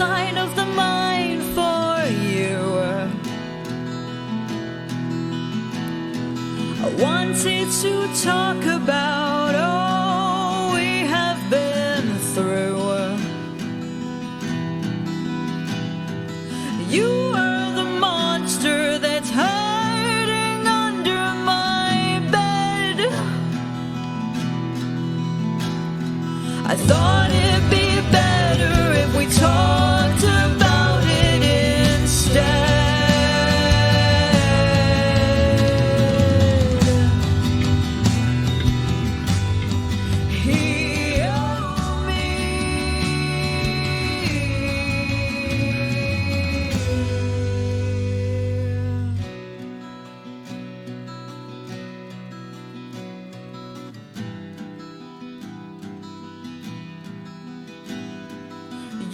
sight of the mind for you. I wanted to talk about all we have been through. You are the monster that's hiding under my bed. I thought it'd be better if we talked about it instead.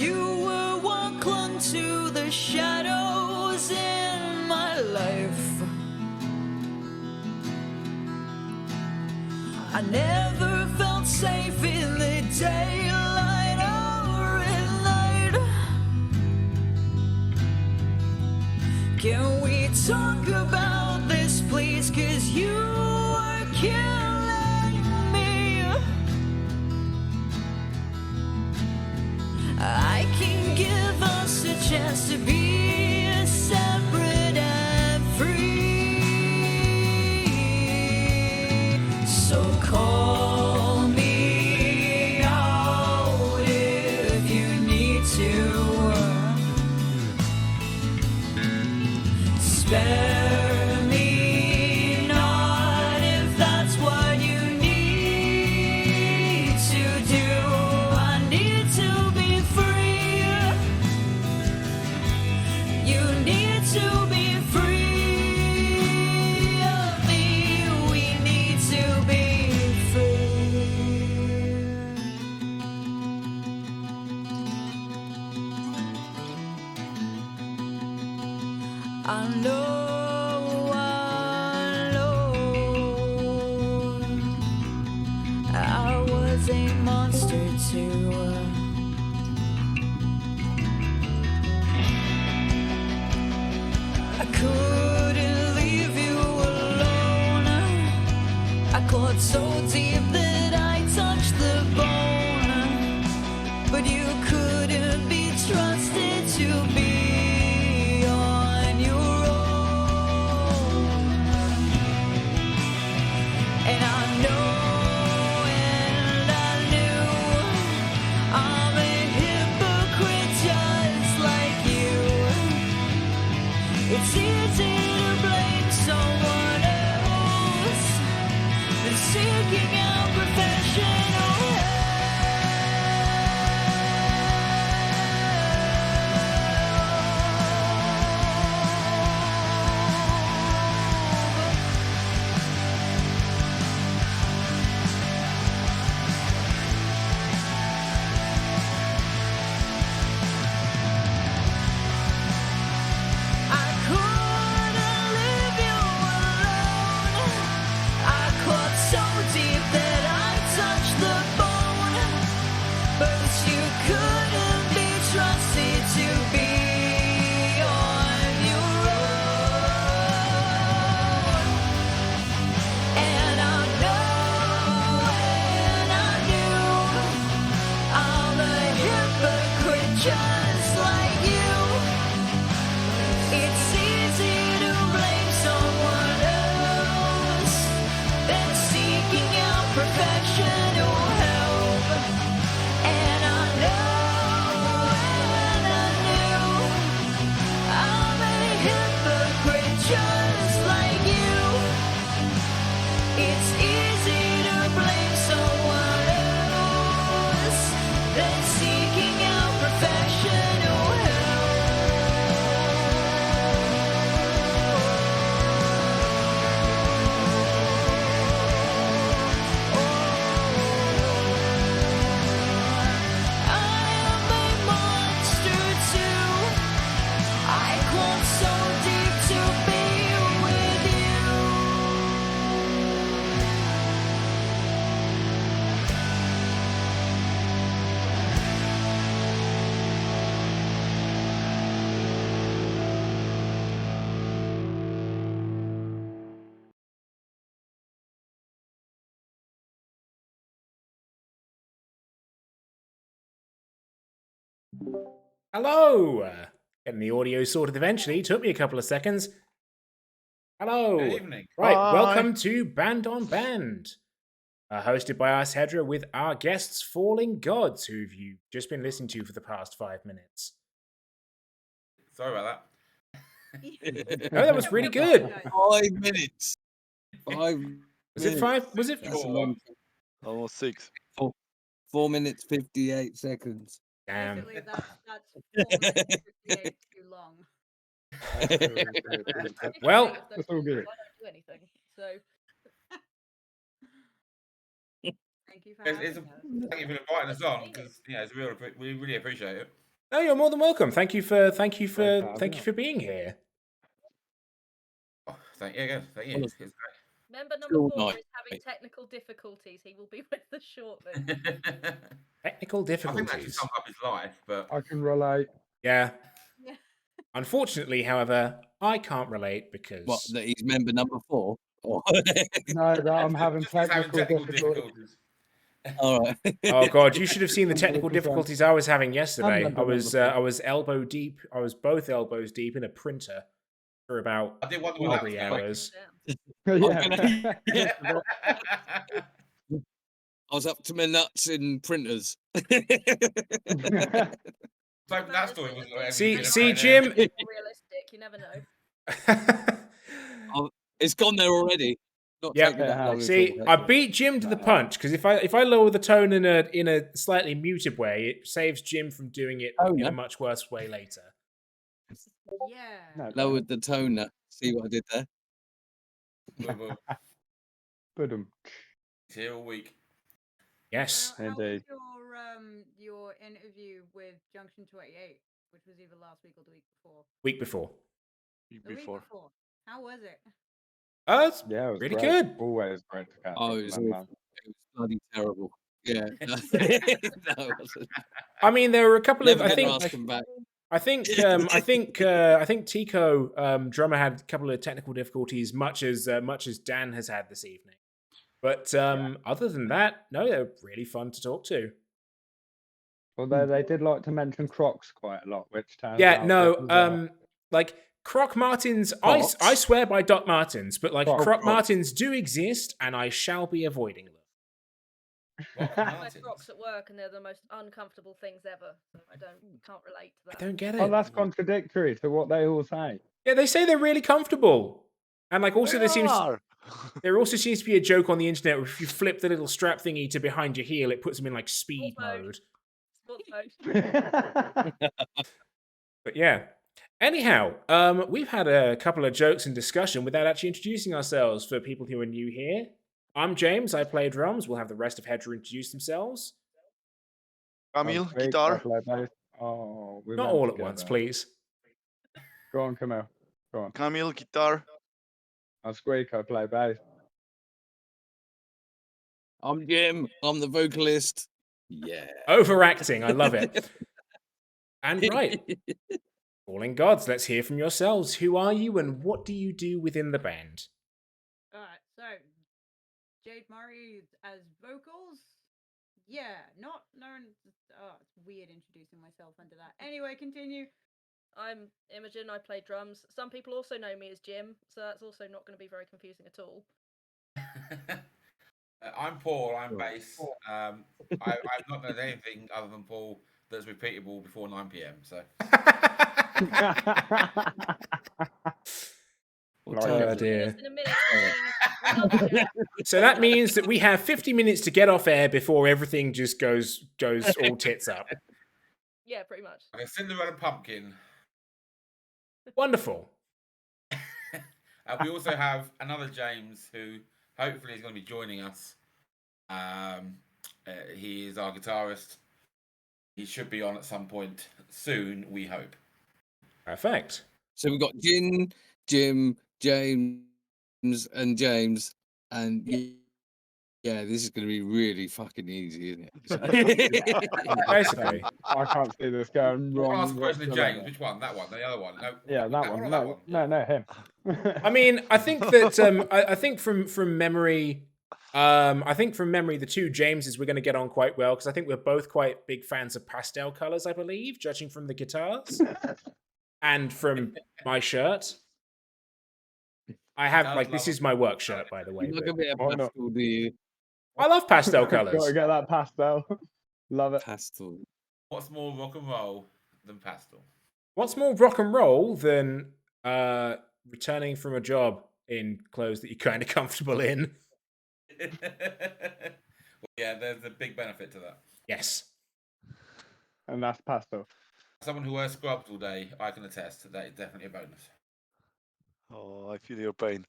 You were what clung to the shadows in my life. I never felt safe in the daylight or at night. Can we talk about this, please? 'Cause you are killing me. I can give us a chance to be separate and free. So call me out if you need to. Spare me not if that's what you need to do. I need to be free. You need to be free of me. We need to be free. I know I was a monster too. I couldn't leave you alone. I caught so deep that I touched the bone. But you couldn't be trusted to be on your own. And I know and I knew I'm a hypocrite just like you. It's easy to blame someone else than seeking out professional help. I couldn't leave you alone. I caught so deep that I Hello! Getting the audio sorted eventually. Took me a couple of seconds. Hello. Good evening. Right, Hi. welcome to Band on Band. Hosted by us, Hedra, with our guests, Falling Gods, who you've just been listening to for the past 5 minutes. Sorry about Oh, that was really good. 5 minutes. 5 Was it 5? Was it? That's a long Almost 6. 4 minutes 58 seconds. Damn. Basically, that's 4 minutes 58 too long. Well, That's all good. I don't do anything. So, thank you for it. having us. Thank you for inviting us on because we really appreciate it. no, you're more than welcome. Thank you for Great to being here. Oh, thank you. Thank you. It's great. Member number School 4 night. is having technical difficulties. He will be with us shortly. Technical I think that actually difficulties. sums up his life, but I can relate. Yeah. Yeah. Unfortunately, however, I can't relate because... What, that he's member number 4? Or... No, that I'm having just having technical difficulties. difficulties. All right. Oh god, you should have seen the technical difficulties I was having yesterday. I'm I was number I was elbow deep. I was both elbows deep in a printer for about I did wonder what that was 3 gonna make. hours. Yeah. I was up to my nuts in printers. So that story was See, Jim. More realistic. You never know. It's gone there already. Not Yep. taking that long at See, all. I beat Jim to the punch because if I lower the tone in a slightly muted way, it saves Jim from doing it in no. a much worse way later. Yeah. Lowered the toner. See what I did there? It's here all week. Yes. How was Indeed. your interview with Junction 28, which was either last week or the week before? Week before. The week before. How was it? It's Yeah, it was really great. good. Always great to catch Oh, up it with was them, man. awful. It was bloody terrible. Yeah. No, it wasn't. I mean, there were a couple Never of I gonna think ask him back. I think Tico drummer had a couple of technical difficulties, much as Dan has had this evening. But other than that, no, they're really fun to talk to. Although they did like to mention Crocs quite a lot, which turns Yeah, out no, was, like Croc Martens, Crocs? I swear by Doc Martens, but like Crocs. Croc Martens do exist, and I shall be avoiding them. I wear Crocs at work, and they're the most uncomfortable things ever. So I can't relate to I that. don't get it. Oh, that's contradictory to what they all say. Yeah, they say they're really comfortable, and like also there also seems to be a joke on the internet where if you flip the little strap thingy to behind your heel, it puts them in like speed mode. Sports mode. But yeah. Anyhow, we've had a couple of jokes and discussion without actually introducing ourselves for people who are new here. I'm James, I play drums. We'll have the rest of Hedra introduce themselves. Camille, Squeak, I guitar. play bass. Oh, we Not went all at together. once, please. Go on, Camille. Go on. Camille, guitar. I'll Squeak, I play bass. I'm Jim. I'm the vocalist. Yeah. Overacting, I love it. And right, Falling Gods, let's hear from yourselves. Who are you and what do you do within the band? Alright, so Jade Murray as vocals. Yeah, not known. Oh, it's weird introducing myself under that. Anyway, continue. I'm Imogen. I play drums. Some people also know me as Jim, so that's also not going to be very confusing at all. I'm Paul. I'm bass. I've not done anything other than Paul that's repeatable before 9 p.m. So Oh dear. Just in a minute. another joke. So that means that we have 50 minutes to get off air before everything just goes all tits up. Yeah, pretty much. I'm a Cinderella pumpkin. Wonderful. We also have another James who hopefully is going to be joining us. He is our guitarist. He should be on at some point soon, we hope. Perfect. So we've got Jim, James, and James. And yeah, this is going to be really fucking easy, isn't it? Basically. I can't see this going wrong. Ask the question of whatsoever. Which one? That one? The other one? No. Yeah, that one. or No, no, him. I mean, I think that I think from memory, I think from memory, the two Jameses we're going to get on quite well because I think we're both quite big fans of pastel colors, I believe, judging from the guitars and from my shirt. I have Does like this love is a my work pastel shirt, by the You way. like But a bit of Why not? pastel, do you? I love pastel Gotta colors. get that pastel. Love it. Pastel. What's more rock and roll than pastel? What's more rock and roll than returning from a job in clothes that you're kind of comfortable in? Well, yeah, there's a big benefit to that. Yes. And that's pastel. Someone who wears scrubs all day, I can attest that is definitely a bonus. Oh, I feel your pain.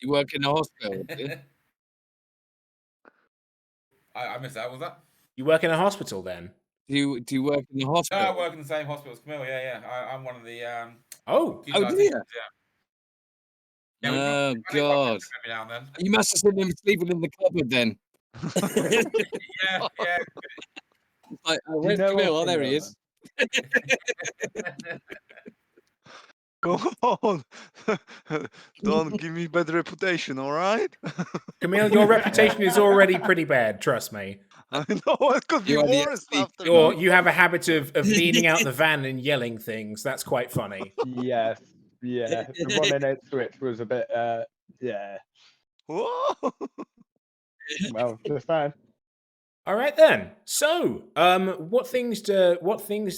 You work in a hospital, do you? I missed that. Was that? You work in a hospital then? Do you work in a No, I hospital? work in the same hospital as Camille. Yeah. I'm one of the Oh. QC Oh, do teachers, you? yeah. We Oh, bump God. into every now and then. You must have seen him sleeping in the cupboard then. Yeah. Like, Do you where's know Camille? of Oh, there he Camille, is. Go on. Don't give me bad reputation, all right? Camille, your reputation is already pretty bad, trust me. I know it could be You're the worse SP after Or me. you have a habit of leaning out the van and yelling things. That's quite funny. Yes. Yeah. The one in Ipswich was a bit. Yeah. Whoa. Well, just saying. All right then. So, what things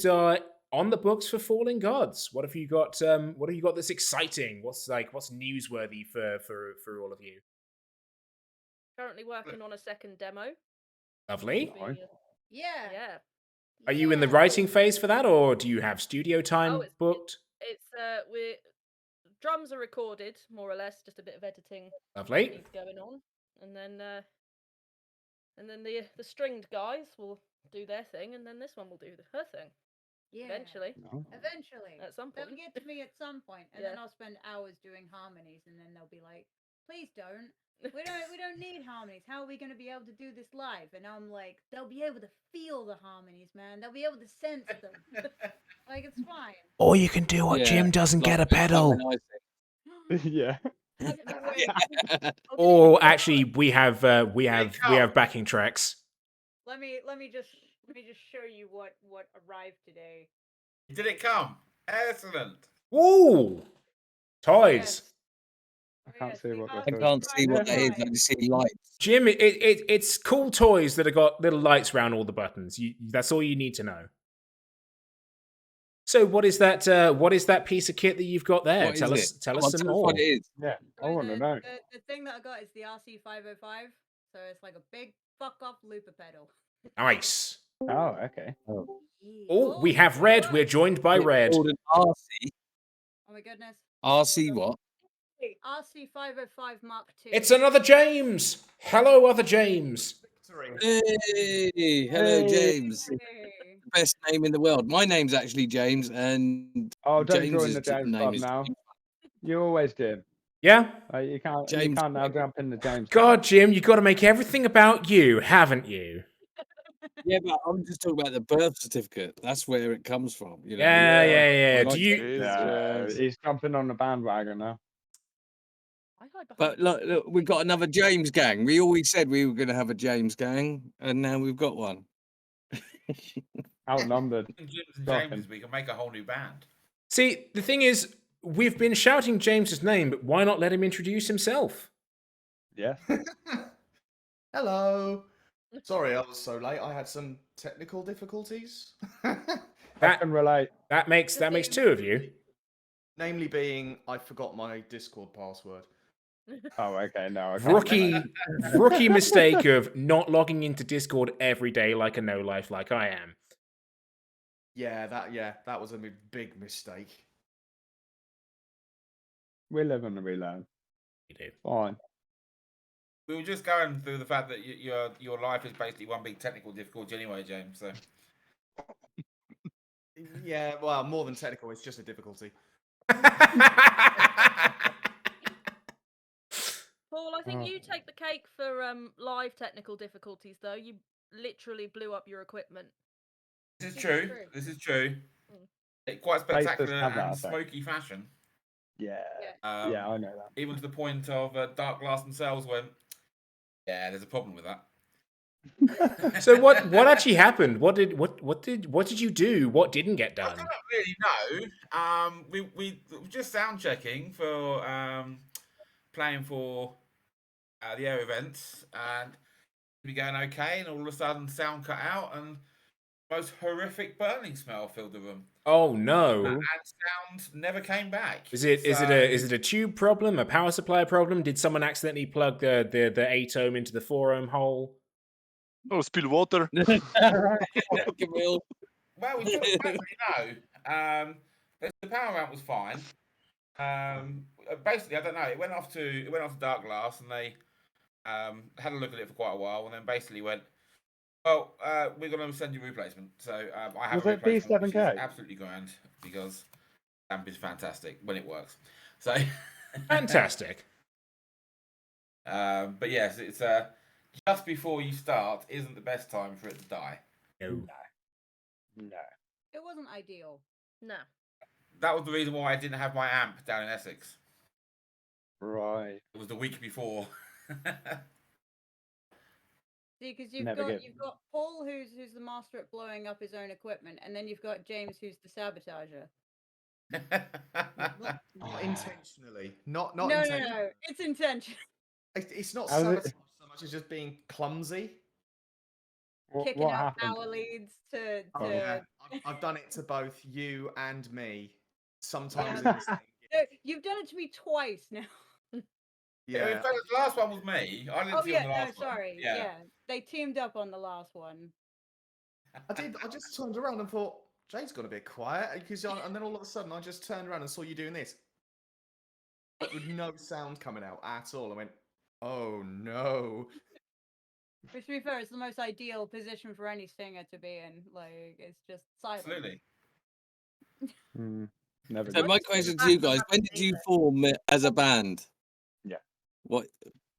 are on the books for Fallen Gods? What have you got? What have you got that's exciting? What's newsworthy for all of you? Currently working on a second demo. Lovely. Be, Fine. Yeah. yeah. Are you in the Yeah. writing phase for that, or do you have studio time Oh, booked? It's we're drums are recorded more or less, just a bit of editing Lovely. needs going on, and then the stringed guys will do their thing, and then this one will do her thing Yeah. eventually No. Eventually. at some They'll point. get to me at some point, and Yeah. then I'll spend hours doing harmonies, and then they'll be like, "Please don't. We don't need harmonies. How are we going to be able to do this live?" And I'm like, "They'll be able to feel the harmonies, man. They'll be able to sense them. Like it's fine." Or you can do what Yeah, Jim does and get a like pedal. when I Yeah. Wait, sing. Or actually, we have backing tracks. let me just show you what arrived today. Did it come? Excellent. Ooh, toys. Yes. I can't Yes, see the what I this is. can't see what that is. I RC505. just see lights. Jim, it's cool toys that have got little lights around all the buttons. That's all you need to know. So, what is that piece of kit that you've got there? What Tell is us, it? tell Come us on, some tell us more. what it is. Yeah. I So want to know. the thing that I got is the RC505. So it's like a big fuck off looper pedal. Nice. Oh, okay. Oh, we have Red. We're joined by It's Red. called an RC. Oh my goodness. RC what? RC505 Mark II. It's another James. Hello, other James. Hey, hello, James. Hey. Best name in the world. My name's actually James, and Oh, don't join James's the James name Club is now. James. You always Jim. Yeah. You can't James now jump in the James. God, Jim, you got to make everything about you, haven't you? Yeah, but I'm just talking about the birth certificate. That's where it comes from. You know. Yeah. I Do like you? Cheers, Yeah, James. he's jumping on the bandwagon now. I hide behind But the look, keyboard. we've got another James gang. We always said we were going to have a James gang, and now we've got one. Outnumbered. Jim's and Shocking. James, we can make a whole new band. See, the thing is, we've been shouting James's name, but why not let him introduce himself? Yes. Hello. Sorry I was so late. I had some technical difficulties. I That can relate. that makes two of you. Namely being I forgot my Discord password. Oh, okay. No, I can't. Rookie mistake of not logging into Discord every day like a no life like I am. Yeah, that was a big mistake. We live and we learn. You do. Fine. We were just going through the fact that your life is basically one big technical difficulty anyway, James. So Yeah, well, more than technical, it's just a difficulty. Paul, I think Oh. you take the cake for live technical difficulties, though. You literally blew up your equipment. this is true. true. This is true. Mm. In quite Bass does spectacular have that and effect. smoky fashion. Yeah. Yeah. Yeah, I know that. Even to the point of Dark Glass themselves went, Yeah, there's a problem with that. So what actually happened? What did you do? What didn't get I done? don't really know. We were just sound checking for playing for the air events, and we going okay, and all of a sudden sound cut out, and the most horrific burning smell filled the room, Oh no. and sound never came back. Is it a tube problem, a power supply problem? Did someone accidentally plug the 8 ohm into the 4 ohm hole? Oh, spill water. Camille. Well, we don't really know. The power amp was fine. Basically, I don't know. It went off to dark glass, and they had a look at it for quite a while, and then basically went, "Well, we're going to send you a replacement." So I have Was a it replacement, which is B7K? absolutely grand because amp is fantastic when it works. So Fantastic. but yes, it's just before you start isn't the best time for it to die. No. No. It wasn't ideal. No. That was the reason why I didn't have my amp down in Essex. Right. It was the week before. See, because you've Never got get- Paul, who's the master at blowing up his own equipment, and then you've got James, who's the sabotager. Not intentionally. Not No, intentionally. no, it's intentional. It's not How's it- sabotage so much as just being clumsy. Kicking What out happened? power leads to. Oh, yeah. I've done it to both you and me. Sometimes in the same No, you've done it to me twice now. Yeah, in fact, the last one was me. I didn't Oh see yeah, on the no, last one. sorry. Yeah, they teamed up on the last one. I did. I just turned around and thought Jay's got a bit quiet and then all of a sudden I just turned around and saw you doing this, but with no sound coming out at all. I went, "Oh no!" Which, to be fair, is the most ideal position for any singer to be in. Like, it's just silent. Absolutely. Never So get- my question to you guys: when did you form as a band? Yeah. What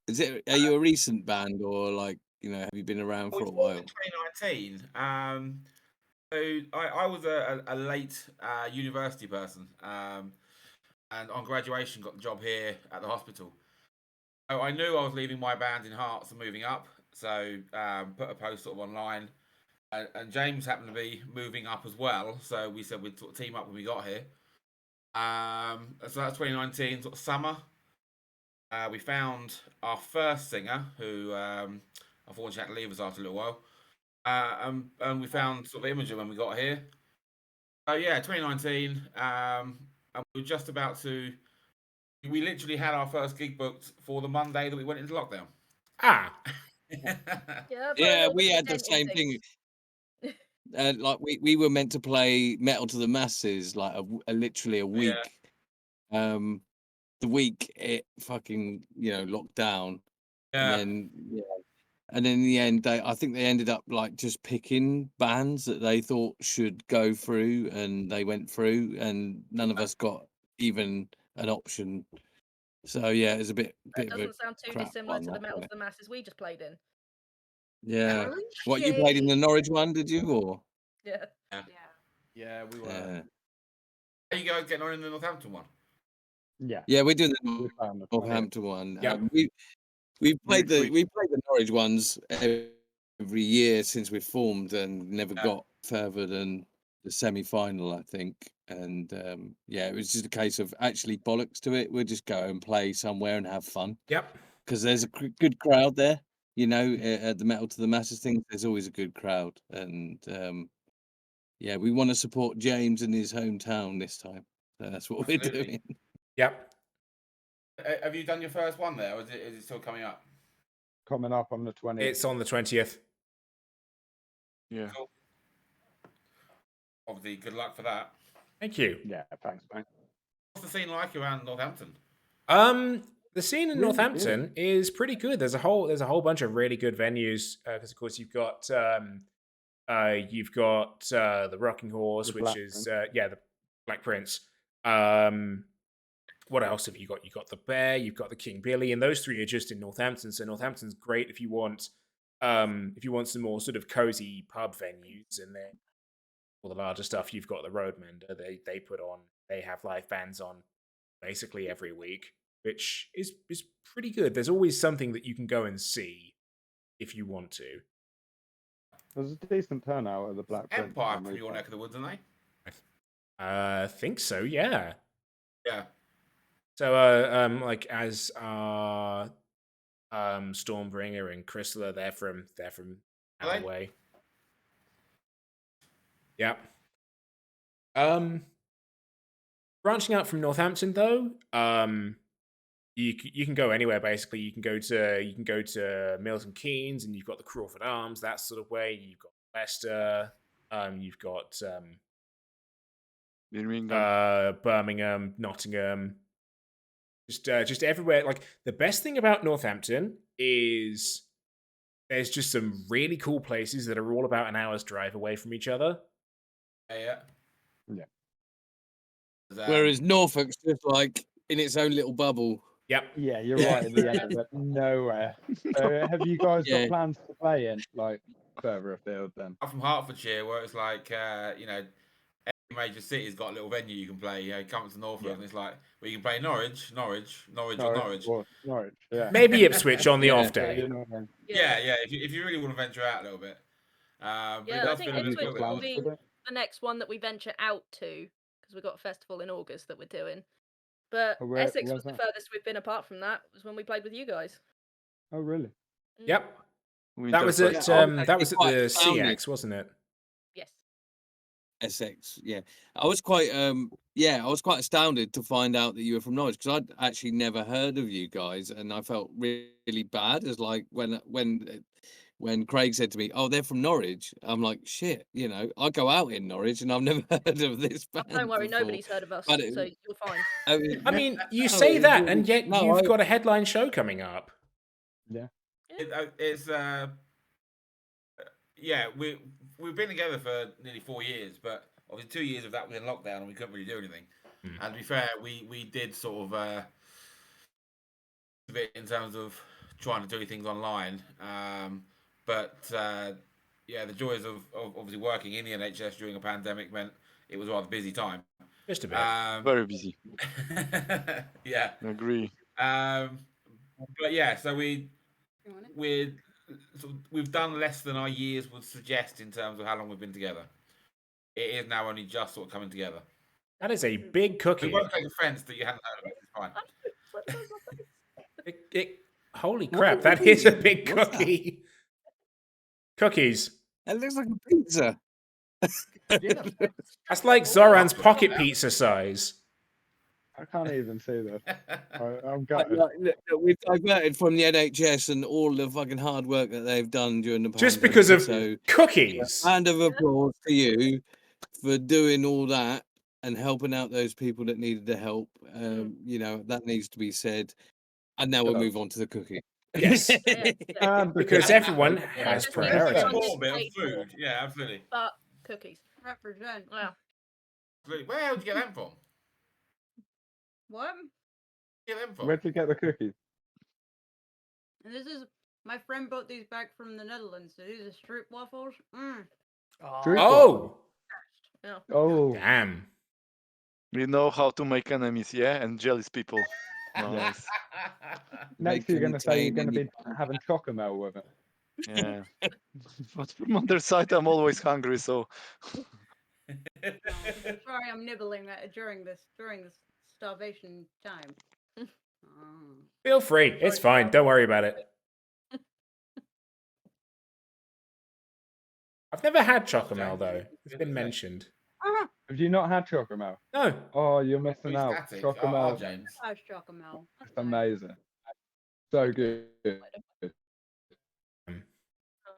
is it? Are you a recent band, or like have you been around for a while? In 2019. So I was a late university person, and on graduation got the job here at the hospital. So I knew I was leaving my band in Hearts and moving up. So put a post sort of online, and James happened to be moving up as well. So we said we'd sort of team up when we got here. So that's 2019 sort of summer. We found our first singer, who unfortunately had to leave us after a little while. And we found sort of Imogen when we got here. Oh yeah, 2019. And we were just about to. We literally had our first gig booked for the Monday that we went into lockdown. Ah. Yeah, we had the same thing. Like we were meant to play Metal to the Masses like literally a week. The week it fucking locked down, and then in the end I think they ended up like just picking bands that they thought should go through, and they went through, and none of us got even an option. So yeah, it was a bit That of a doesn't sound too crap dissimilar one, to the that, Metal wasn't to the Masses we just played in. it? Yeah. Oh, What, you played in the shit. Norwich one, did you, or? Yeah. Yeah, we were. Yeah. How you guys getting on in the Northampton one? Yeah. Yeah, we're doing We the found the Northampton one. Yeah. We played Next week. the Norwich ones every year since we formed, and never got further than the semi-final, I think. And yeah, it was just a case of actually bollocks to it. We'll just go and play somewhere and have fun. Yep. Because there's a good crowd there. At the Metal to the Masses thing, there's always a good crowd, and yeah, we want to support James in his hometown this time. So that's what we're doing. Yep. Have you done your first one there, or is it still coming up? Coming up on the 20th. It's on the 20th. Yeah. Cool. Obviously, good luck for that. Thank you. Yeah, thanks, mate. What's the scene like around Northampton? The scene in Really Northampton is pretty good. There's a whole bunch of really good venues because of course you've got the Rocking Horse, The which Black is Prince. the Black Prince. What else have you got? You've got the Bear, you've got the King Billy, and those three are just in Northampton. So Northampton's great if you want some more sort of cozy pub venues, and then all the larger stuff. You've got the Roadmender. They have live bands on basically every week, which is pretty good. There's always something that you can go and see. if you want to. There's a decent turnout at the Black Prince. Empire when from we your played. neck of the woods, aren't they? Think so, yeah. Yeah. So, like as Stormbringer and Chrysler, they're from Are our they? way. Yep. Branching out from Northampton, though, you can go anywhere basically. You can go to Milton Keynes, and you've got the Crawford Arms, that sort of way. You've got Leicester. You've got Birmingham. Birmingham, Nottingham. Just everywhere. Like the best thing about Northampton is there's just some really cool places that are all about an hour's drive away from each other. Yeah. Whereas Norfolk's just like in its own little bubble. Yep. Yeah, you're right at the end of it. Nowhere. So have you guys Yeah. got plans to play in like further afield then? I'm from Hertfordshire, where it's like every major city's got a little venue you can play. You come to Norfolk, and it's like you can play Norwich, or Norwich. Or Norwich, yeah. Maybe Ipswich on the Yeah. off Yeah, day. you know what I mean. Yeah. If you really want to venture out a little bit. But it Yeah, I does think feel a Have you little Ipswich got will bit plans be for that? the next one that we venture out to because we've got a festival in August that we're doing. But Oh, Essex where's was the that? furthest we've been apart from that. Was when we played with you guys. Oh, really? Mm. Yep. That was at Winterfest. that was at Quite the astounded. CX, wasn't it? Yes. Essex, yeah. I was quite I was quite astounded to find out that you were from Norwich because I'd actually never heard of you guys, and I felt really bad as like when Craig said to me, "Oh, they're from Norwich," I'm like, "Shit," I go out in Norwich and I've never heard of this band. Don't worry, before. nobody's heard of us, But so you're fine. I mean, you no, say it was that, really- and yet no, you've I- got a headline show coming up. Yeah. We've been together for nearly 4 years, but obviously 2 years of that was in lockdown and we couldn't really do anything. And to be fair, we did sort of a bit in terms of trying to do things online. But the joys of obviously working in the NHS during a pandemic meant it was a rather busy time. Just a bit. Very busy. Yeah. Agree. But yeah, so we've done less than our years would suggest in terms of how long we've been together. It is now only just sort of coming together. That is a big We cookie. won't take offence that you hadn't heard of it. It's fine. Holy What crap, is that it? is a big What's that? cookie. Cookies. It looks like a pizza. That's like Zoran's pocket pizza size. I can't even see this. I'm Like, gutted. look, we've diverted from the NHS and all the fucking hard work that they've done during the Just pandemic, because of so cookies. hand of applause to you for doing all that and helping out those people that needed the help. That needs to be said. And now we'll move on to the cookie. Yes. Because everyone has Just priorities. everyone More bit of gets paid food. for, Yeah, absolutely. but cookies. Represent. Wow. Absolutely. Where did you get them from? What? Get them from? Where'd you get the cookies? And this is my friend brought these back from the Netherlands. So these are strip waffles. Street Oh, Yeah. Oh, damn. We know how to make enemies, yeah, and jealous people. Nice. next you're Bacon, going to say you're going to be Italian, having chocomel with it. Yeah. But from other side, I'm always hungry, so Sorry, I'm nibbling that during this starvation time. Feel free. It's fine. Don't worry about it. I've never had chocomel, though. It's been mentioned. Have you not had chocomel? No. Oh, you're missing out. Static. Chocomel. James. How's chocomel? It's amazing. So good.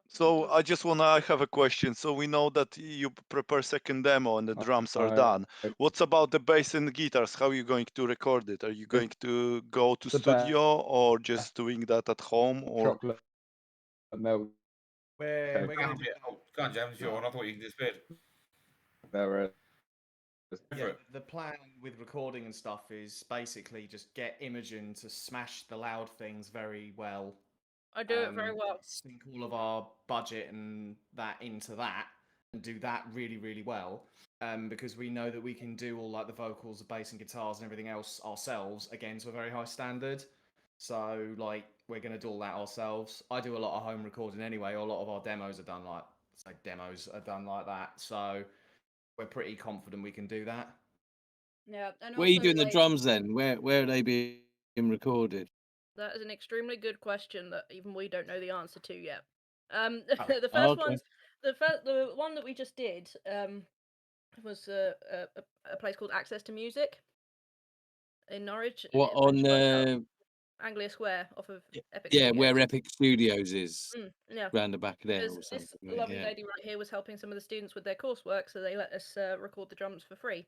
So I just I have a question. So we know that you prepare second demo and the drums are done. What's about the bass and guitars? How are you going to record it? Are you going to go to The studio or just doing that at home? Or Chocolate milk. We're going to do it. Oh, go on, James. Sure. I thought you disappeared. There it is. Yeah, the plan with recording and stuff is basically just get Imogen to smash the loud things very well. I do it very well. Sink all of our budget and that into that, and do that really, really well. Because we know that we can do all like the vocals, the bass and guitars and everything else ourselves, again to a very high standard. So like we're gonna do all that ourselves. I do a lot of home recording anyway. A lot of our demos are done like that. So we're pretty confident we can do that. Yeah, and Where are you also doing the like drums then? Where are they being recorded? That is an extremely good question that even we don't know the answer to yet. Oh, The oh, first okay. one's the one that we just did was a place called Access to Music in Norwich. What It's on literally like Anglia Square off of Epic yeah, Studios. where Epic Studios is, Yeah, round the back of there because or something. this Right? lovely Yeah. lady right here was helping some of the students with their coursework, so they let us record the drums for free.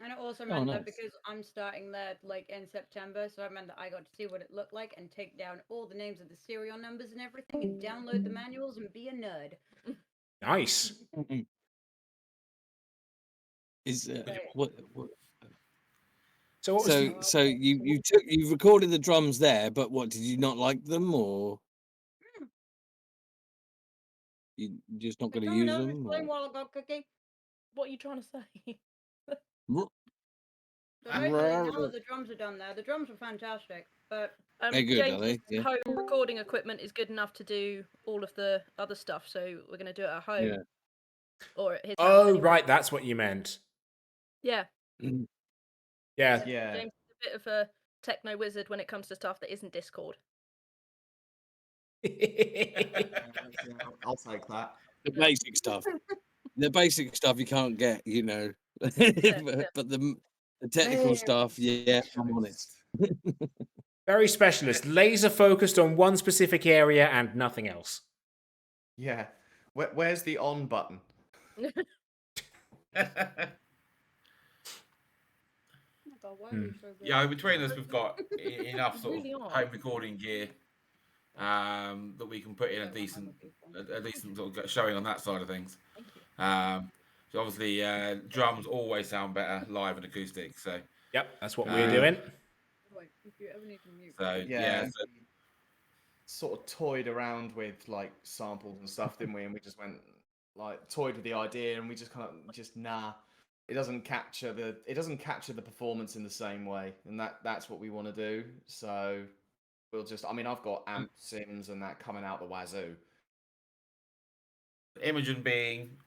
And it also Oh, meant that nice. because I'm starting there like in September, so it meant that I got to see what it looked like and take down all the names of the serial numbers and everything and download the manuals and be a nerd. nice. Mm-mm. Is But what? So what was So the? so you recorded the drums there, but what, did you not like them, or you just not the going to drummer use knows them? playing Or? while I got cooking. What are you trying to say? But basically, now that the drums are done there, the drums are fantastic. But They're good, are James's they? Yeah. home recording equipment is good enough to do all of the other stuff, so we're going to do it at home Yeah. or at his house Oh, anyway. right, that's what you meant. Yeah, Mm. Yeah. Yeah. James is a bit of a techno wizard when it comes to stuff that isn't Discord. I'll take that. The basic stuff. The basic stuff you can't get, you know. Yeah. But the technical stuff, yeah, I'm on it. Very specialist, laser focused on one specific area and nothing else. Yeah. Where's the on button? oh God, why are Hmm. you so good? Yeah, between us, we've got enough sort Really of are. home recording gear that we can put in a decent sort of showing on that side of things. Thank you. So obviously, drums always sound better live and acoustic. So Yep, that's what we're doing. Wait, if you ever need to mute. so Yeah. yeah. So, Sort of toyed around with like samples and stuff, didn't we? And we just went like toyed with the idea, and we just kind of just nah. It doesn't capture the performance in the same way, and that's what we want to do. So we'll just. I mean, I've got amp sims and that coming out the wazoo. Imogen being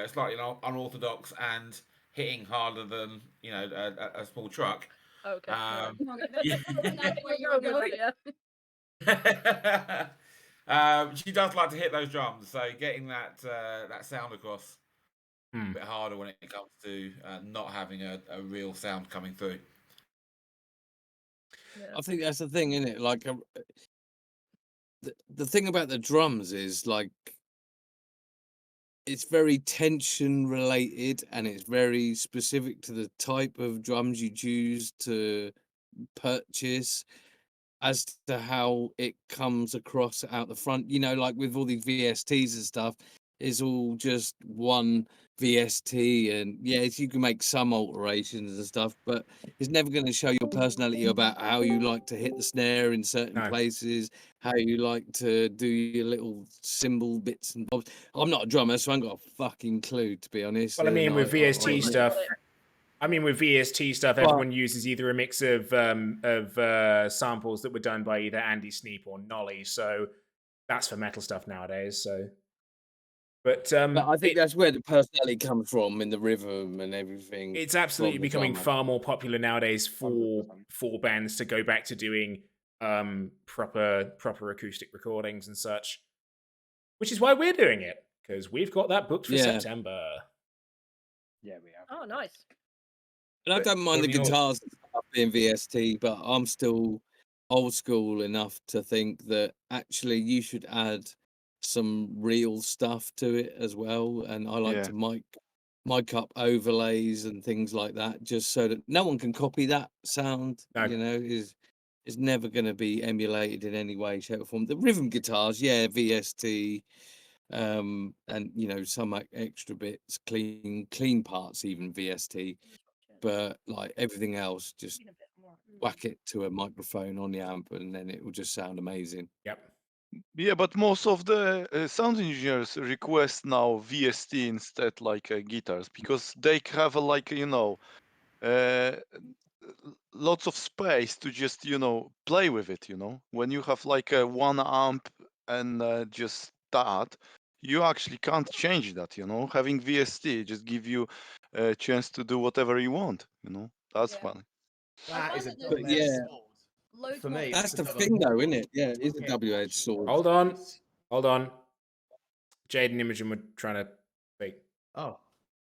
slightly unorthodox and hitting harder than a small truck. Okay. Yeah. That's where you're going. She does like to hit those drums, so getting that sound across a bit harder when it comes to not having a real sound coming through. Yeah. I think that's the thing, isn't it? Like, the thing about the drums is like it's very tension related, and it's very specific to the type of drums you choose to purchase as to how it comes across out the front. You know, like with all these VSTs and stuff, it's all just one VST, and yes, you can make some alterations and stuff, but it's never going to show your personality about how you like to hit the snare in certain places, how you like to do your little cymbal bits and bobs. I'm not a drummer, so I ain't got a fucking clue, to be honest. Well, I mean, with VST stuff, But- everyone uses either a mix of samples that were done by either Andy Sneap or Nolly. So that's for metal stuff nowadays. So, but I think that's where the personality comes from in the rhythm and everything. it's absolutely from the becoming drummer. far more popular nowadays for 100%. bands to go back to doing proper acoustic recordings and such. Which is why we're doing it, because we've got that booked for Yeah. September. Yeah, we have. Oh, nice. And I But don't mind the from your- guitars and stuff being VST, but I'm still old school enough to think that actually you should add some real stuff to it as well. And I like Yeah. to mic up overlays and things like that, just so that no one can copy that sound. No. You know, is never going to be emulated in any way, shape, or form. The rhythm guitars, yeah, VST, and you know, some extra bits, clean parts, even VST. But like everything else, just whack it to a microphone on the amp, and then it will just sound amazing. Yep. Yeah, but most of the sound engineers request now VST instead, like guitars, because they have like lots of space to just play with it. When you have like a one amp and just that, you actually can't change that. Having VST just give you a chance to do whatever you want. That's Yeah. fun. I That find is a that there's But double-edged yeah, sword. loads For more. me, that's it's a the double-edged thing, though, sword. isn't it? Yeah, it is a Yeah, double-edged optional sword. Hold on. VSTs. Hold on. Jade and Imogen were trying to speak. Oh,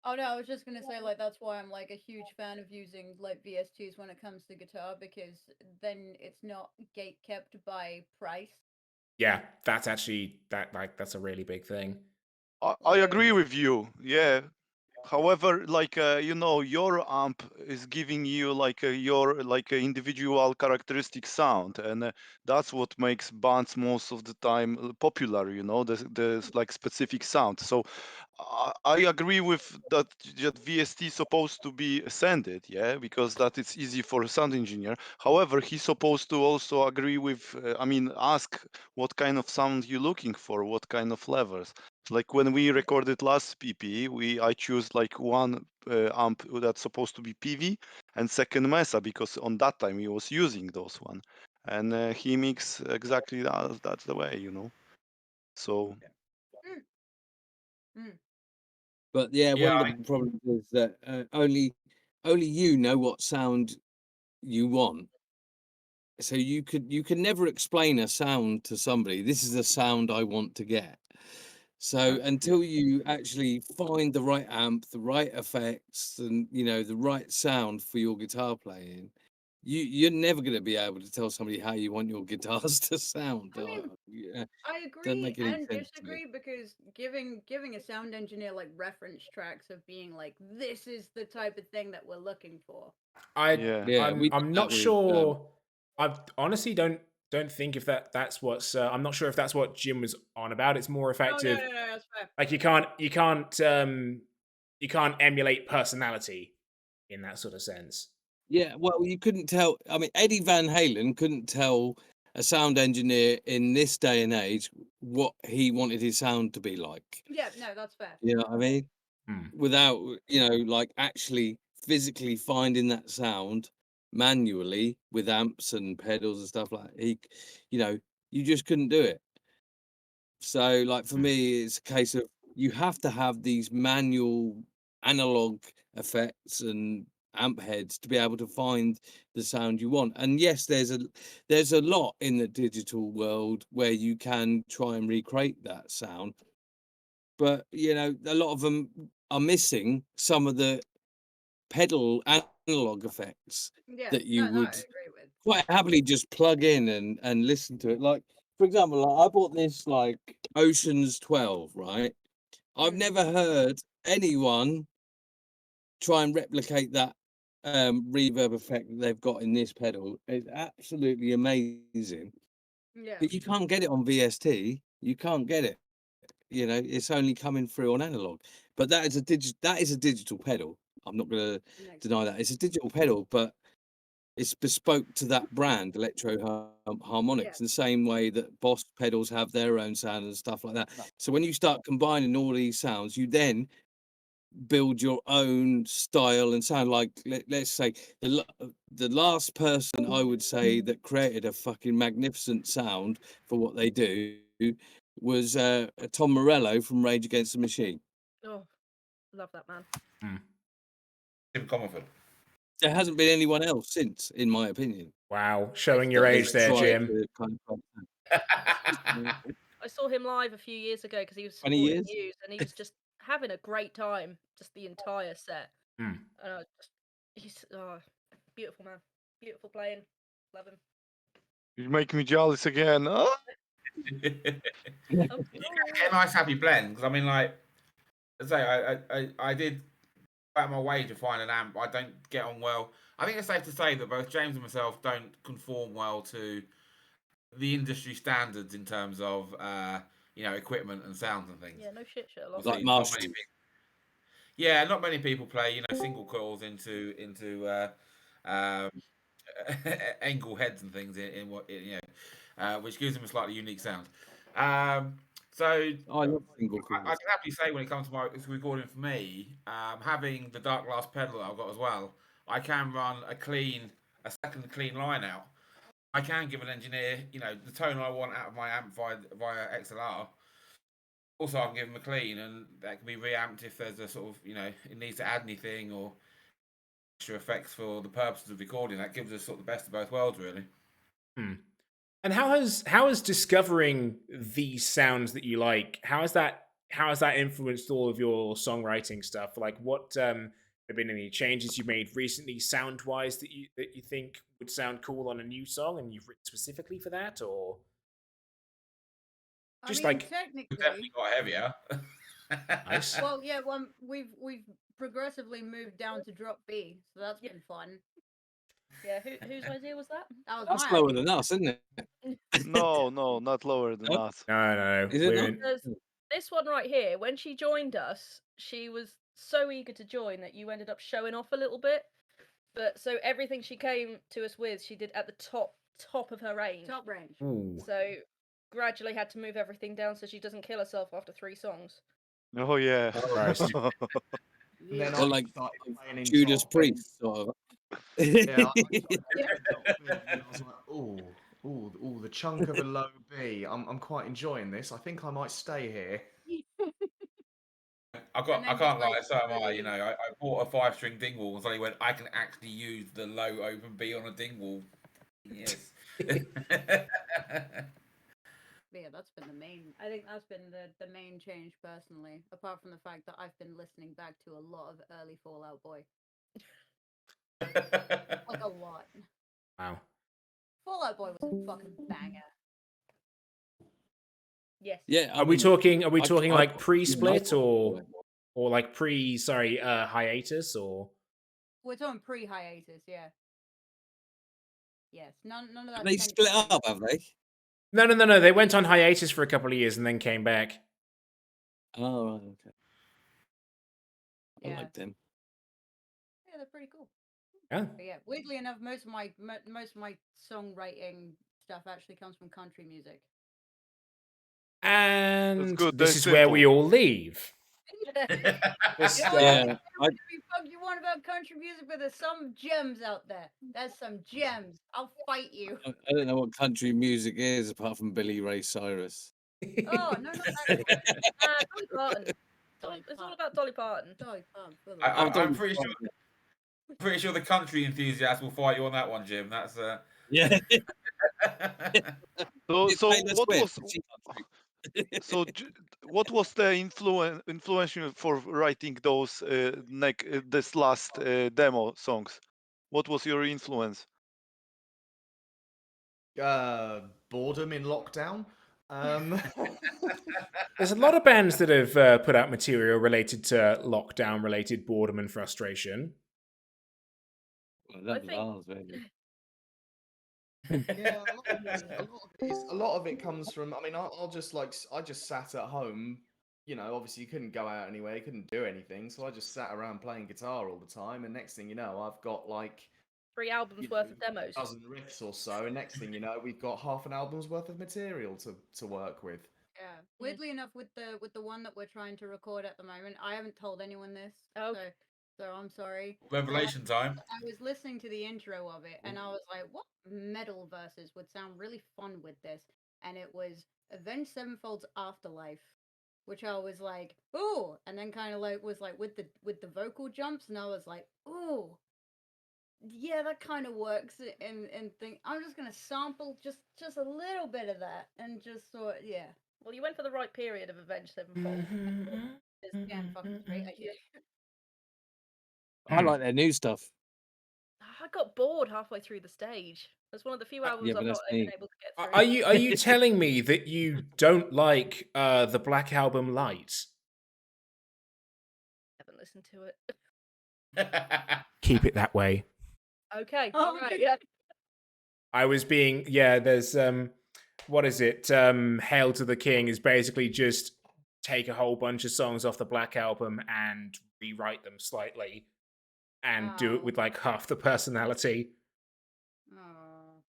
Oh no, I was just gonna say like that's why I'm like a huge fan of using like VSTs when it comes to guitar because then it's not gate kept by price. Yeah, that's actually that's a really big thing. I Like, agree with you. Yeah. However, like your amp is giving you like your like a individual characteristic sound, and that's what makes bands most of the time popular. The like specific sound. So I agree with that VST is supposed to be ascended, yeah, because that it's easy for a sound engineer. However, he's supposed to also agree with, ask what kind of sound you're looking for, what kind of levels. Like when we recorded last PP, I choose like one amp that's supposed to be PV and second Mesa because on that time he was using those one, and he mix exactly that's the way, So But yeah, Yeah, one of the problems is that only you know what sound you want. So you can never explain a sound to somebody. This is the sound I want to get. So until you actually find the right amp, the right effects, and the right sound for your guitar playing, you're never going to be able to tell somebody how you want your guitars to sound. I mean, Yeah, I doesn't agree make any and sense to me. disagree because giving a sound engineer like reference tracks of being like this is the type of thing that we're looking for. yeah. Yeah, we did I'm that not with, sure. I honestly don't think if that's what's. I'm not sure if that's what Jim was on about. It's more No, effective. that's fair. Like you can't emulate personality in that sort of sense. Yeah, well, you couldn't tell. I mean, Eddie Van Halen couldn't tell a sound engineer in this day and age what he wanted his sound to be like. Yeah, no, that's fair. You know what I mean? Hmm. Without, like actually physically finding that sound manually with amps and pedals and stuff like that. You just couldn't do it. So, like for me, it's a case of you have to have these manual analog effects and amp heads to be able to find the sound you want. And yes, there's a lot in the digital world where you can try and recreate that sound, but a lot of them are missing some of the pedal analog effects Yeah, that you no, I would agree with. quite happily just plug in and listen to it. Like, for example, like I bought this like Ocean's 12, right? I've never heard anyone try and replicate that reverb effect that they've got in this pedal. It's absolutely amazing. Yeah. But you can't get it on VST. You can't get it. It's only coming through on analog. But that is a digital pedal. I'm not going to deny that. It's a digital pedal, but it's bespoke to that brand, Electro Harmonics, in the same way that Boss pedals have their own sound and stuff like that. So when you start combining all these sounds, you then build your own style and sound. Like let's say the last person I would say that created a fucking magnificent sound for what they do was Tom Morello from Rage Against the Machine. Oh, love that man. Tim Comerford. There hasn't been anyone else since, in my opinion. Wow, showing your that age has there, tried Jim. to kind of I saw him live a few years ago because he was 20 supporting years? Muse, and he was just having a great time, just the entire set. Hmm. He's beautiful man, beautiful playing, love him. You make me jealous again. Oh! You get a nice happy blend because I mean, like, I say, I did go out my way to find an amp. I don't get on well. I think it's safe to say that both James and myself don't conform well to the industry standards in terms of equipment and sounds and things. Yeah, no shit, Sherlock. Like Not many Marshall. people, yeah, not many people play single coils into um, angle heads and things which gives them a slightly unique sound. So I love single I coils. can happily say when it comes to my recording for me, having the dark glass pedal that I've got as well, I can run a clean a second clean line out, I can give an engineer, the tone I want out of my amp via XLR. Also, I can give them a clean, and that can be reamped if there's a sort of, it needs to add anything or extra effects for the purposes of recording. That gives us sort of the best of both worlds, really. And how has discovering these sounds that you like, how has that influenced all of your songwriting stuff? Like, what have been any changes you made recently, sound wise, that you think would sound cool on a new song, and you've written specifically for that, or just like technically, definitely got heavier. nice? Well, yeah, we've progressively moved down to drop B, so that's been fun. Yeah, whose idea was that? That was That's my lower idea. than us, isn't it? No, not lower than No? us. No, Is it we're not? in, Because this one right here, when she joined us, she was so eager to join that you ended up showing off a little bit. But so everything she came to us with, she did at the top of her range. Top range. ooh. So gradually had to move everything down so she doesn't kill herself after 3 songs. Oh yeah. Christ. And then Or I like started playing in Judas top B. Priest, sort of. Yeah, I started playing in top B, and I was like, ooh, the chunk of a low B. I'm quite enjoying this. I think I might stay here. I And then can't just, lie, like, so am I. slowly- I bought a 5-string dingwall and suddenly went, I can actually use the low open B on a dingwall. Yes. Yeah, that's been the main. I think that's been the main change personally. Apart from the fact that I've been listening back to a lot of early Fallout Boy, like a lot. Wow. Fallout Boy was a fucking banger. Yes. Yeah. Are we talking I like got pre-split no- or like hiatus, or We're talking pre-hiatus, yeah. Yes, none of that. Have they split century- up, have they? no, they went on hiatus for a couple of years and then came back. Oh, right, okay. I Yeah. like them. Yeah, they're pretty cool. Yeah. But yeah, weirdly enough, most of my songwriting stuff actually comes from country music. And good, this that's is where we simple. all leave. Just, Yeah, What the fuck you want about country music, but there's some gems out there. There's some gems. I'll fight you. I don't know what country music is apart from Billy Ray Cyrus. Oh no, not that. Dolly Parton. It's all about Dolly Parton. Dolly Parton. I'm pretty sure the country enthusiast will fight you on that one, Jim. That's Yeah. So Taylor what was Swift, she country. so what was the influence for writing those this last demo songs? What was your influence? Boredom in lockdown. there's a lot of bands that have put out material related to lockdown, related boredom and frustration. Well, that I was think- ours, really. Yeah, a lot of it comes from. I mean, I just sat at home. Obviously you couldn't go out anywhere, you couldn't do anything, so I just sat around playing guitar all the time. And next thing you know, I've got like 3 albums worth of demos. a dozen riffs or so. And next thing you know, we've got half an album's worth of material to work with. Yeah. Weirdly enough, with the one that we're trying to record at the moment, I haven't told anyone this. Oh. So I'm sorry. revelation time. I was listening to the intro of it, and I was like, "What metal verses would sound really fun with this?" And it was Avenged Sevenfold's Afterlife, which I was like, "Ooh!" And then kind of like was like with the vocal jumps, and I was like, "Ooh, yeah, that kind of works." And think I'm just gonna sample just a little bit of that, and just sort yeah. Well, you went for the right period of Avenged Sevenfold. It's damn fucking great idea. I like their new stuff. I got bored halfway through the stage. It's one of the few albums yeah, but I've not that's been me. able to get through. Are you telling me that you don't like the Black Album Light? Haven't listened to it. Keep it that way. Okay. Oh, All right. okay. Yeah. I was being there's what is it? Hail to the King is basically just take a whole bunch of songs off the Black Album and rewrite them slightly and do it with like half the personality. Oh.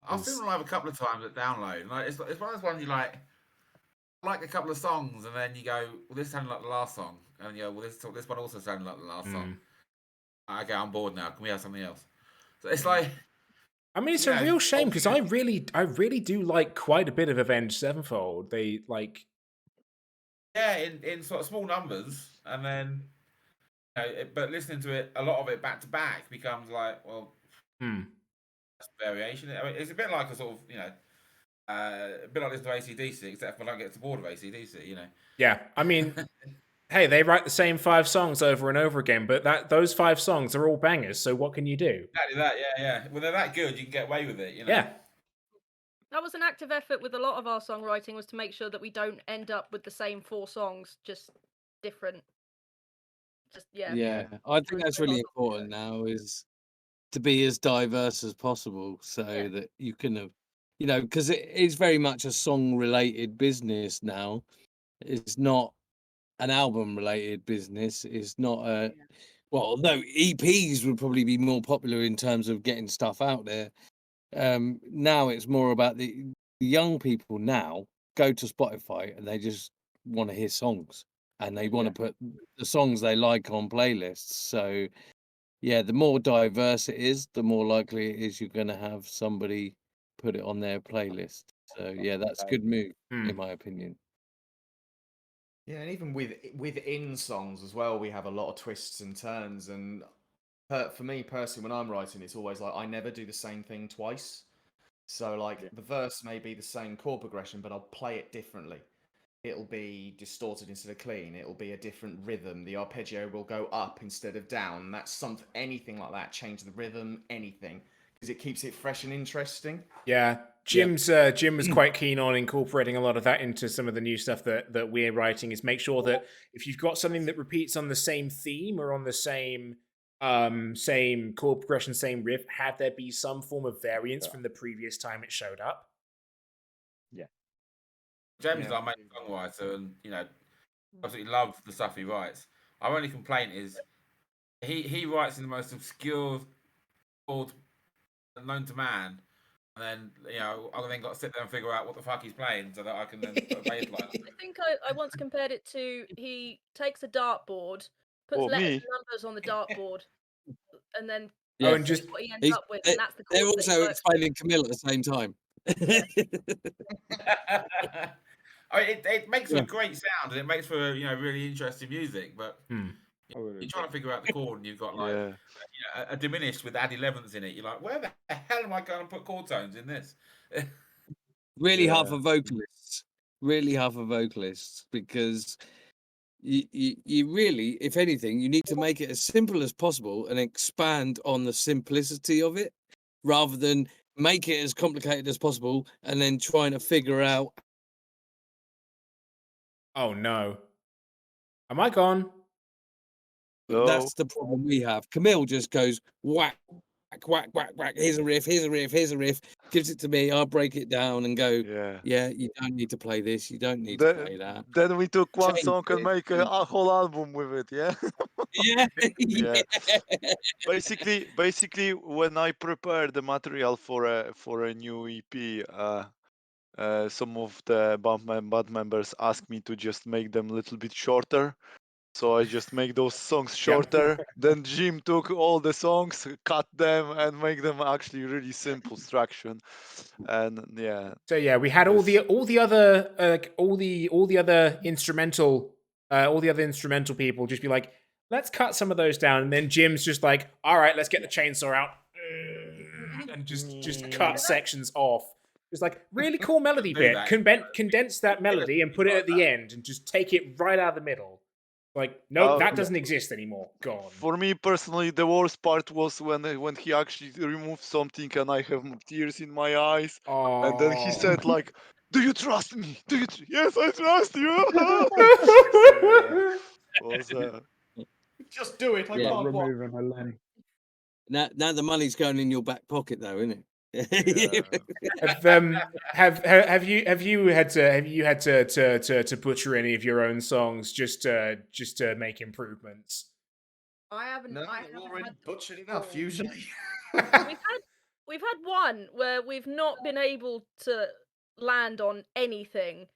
I've seen them live a couple of times at download, and it's one of those ones you like a couple of songs, and then you go, "Well, this sounded like the last song," and you go, "Well, this one also sounded like the last song." Okay, I'm bored now. Can we have something else? So it's like, I mean, it's you a know, real shame because I obviously- really do like quite a bit of Avenged Sevenfold. They like, yeah, in sort of small numbers, and then, but listening to it, a lot of it back to back becomes like, well, that's variation. I mean, it's a bit like a sort of, a bit like listening to AC/DC, except if I don't get bored of AC/DC, yeah. I mean, hey, they write the same 5 songs over and over again, but those 5 songs are all bangers. So what can you do? Exactly that, yeah. When they're that good, you can get away with it, Yeah. That was an active effort with a lot of our songwriting, was to make sure that we don't end up with the same 4 songs, just different. Just Yeah, I think that's really important now, is to be as diverse as possible, so that you can have, because it is very much a song related business now. It's not an album related business. It's not a, well, no, EPs would probably be more popular in terms of getting stuff out there. Now it's more about the young people now go to Spotify and they just want to hear songs, and they want to put the songs they like on playlists. So yeah, the more diverse it is, the more likely it is you're going to have somebody put it on their playlist. So yeah, that's a good move in my opinion. Yeah, and even within songs as well, we have a lot of twists and turns. And for me personally, when I'm writing, it's always like I never do the same thing twice. So like the verse may be the same chord progression, but I'll play it differently. It'll be distorted instead of clean. It'll be a different rhythm. The arpeggio will go up instead of down. That's something, anything like that. Change the rhythm, anything, because it keeps it fresh and interesting. Yeah. Jim was quite keen on incorporating a lot of that into some of the new stuff that we're writing. Is make sure that if you've got something that repeats on the same theme or on the same chord progression, same riff, have there be some form of variance from the previous time it showed up. Yeah. James is our main songwriter, and absolutely love the stuff he writes. Our only complaint is he writes in the most obscure chord known to man, and then I've then got to sit there and figure out what the fuck he's playing so that I can then put a bass line. I think I once compared it to, he takes a dartboard, puts Oh, letters me? and numbers on the dartboard, and then Oh, and sees just what he ends up with, and that's the They're chords that he also works with. explaining Camille at the same time. I mean, it makes for a great sound, and it makes for really interesting music. But you're trying to figure out the chord, and you've got like a diminished with add 11ths in it. You're like, where the hell am I going to put chord tones in this? Really hard for vocalists. Really hard for vocalists, because you really, if anything, you need to make it as simple as possible and expand on the simplicity of it, rather than make it as complicated as possible and then trying to figure out. Oh no. Am I gone? That's the problem we have. Camille just goes whack, whack, whack, whack. Here's a riff, here's a riff, here's a riff. Gives it to me. I'll break it down and go, yeah, you don't need to play this. You don't need to play that. Then we took one Change song and it. make a whole album with it, yeah? Yeah. Basically, when I prepare the material for a new EP, some of the band members ask me to just make them a little bit shorter. So I just make those songs shorter. Then Jim took all the songs, cut them, and make them actually really simple structure. And yeah. So yeah, we had all the other instrumental people just be like, let's cut some of those down, and then Jim's just like, all right, let's get the chainsaw out and just cut sections off. It's like, really cool melody bit. Condense that melody and put it at the end, and just take it right out of the middle. Like, nope, that doesn't exist anymore. Gone. For me personally, the worst part was when he actually removed something and I have tears in my eyes, and then he said like, "Do you trust me? Yes, I trust you." Just do it. I can't removing a limb. Now the money's going in your back pocket, though, isn't it? Have you had to butcher any of your own songs just to make improvements? I haven't. No, I we've haven't already had butchered enough usually. We've had one where we've not been able to land on anything,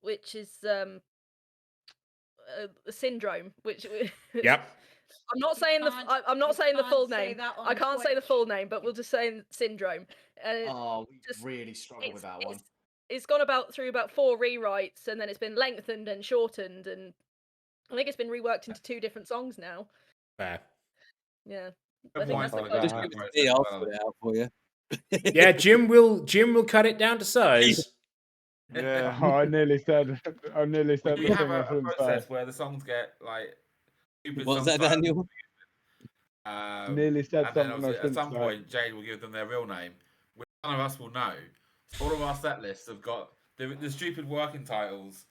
which is a syndrome. Which Yep. I'm not saying can't- I'm not you saying the full can't say name. that I on can't say the Twitch. full name, but we'll just say Syndrome. Oh, we just- really struggle with that one. It's gone through about 4 rewrites, and then it's been lengthened and shortened, and I think it's been reworked into 2 different songs now. Fair. Yeah. Good I think point. that's the Like closest. that. Just give it to me, I'll sort it out for you. Yeah, Jim will cut it down to size. Yeah. Oh, I nearly said We the have thing I a shouldn't say. process where the songs get like stupid What's that, song Daniel? Nearly said and then something I obviously at shouldn't some say. point Jade will give them their real name, which none of us will know. So all of our set lists have got the stupid working titles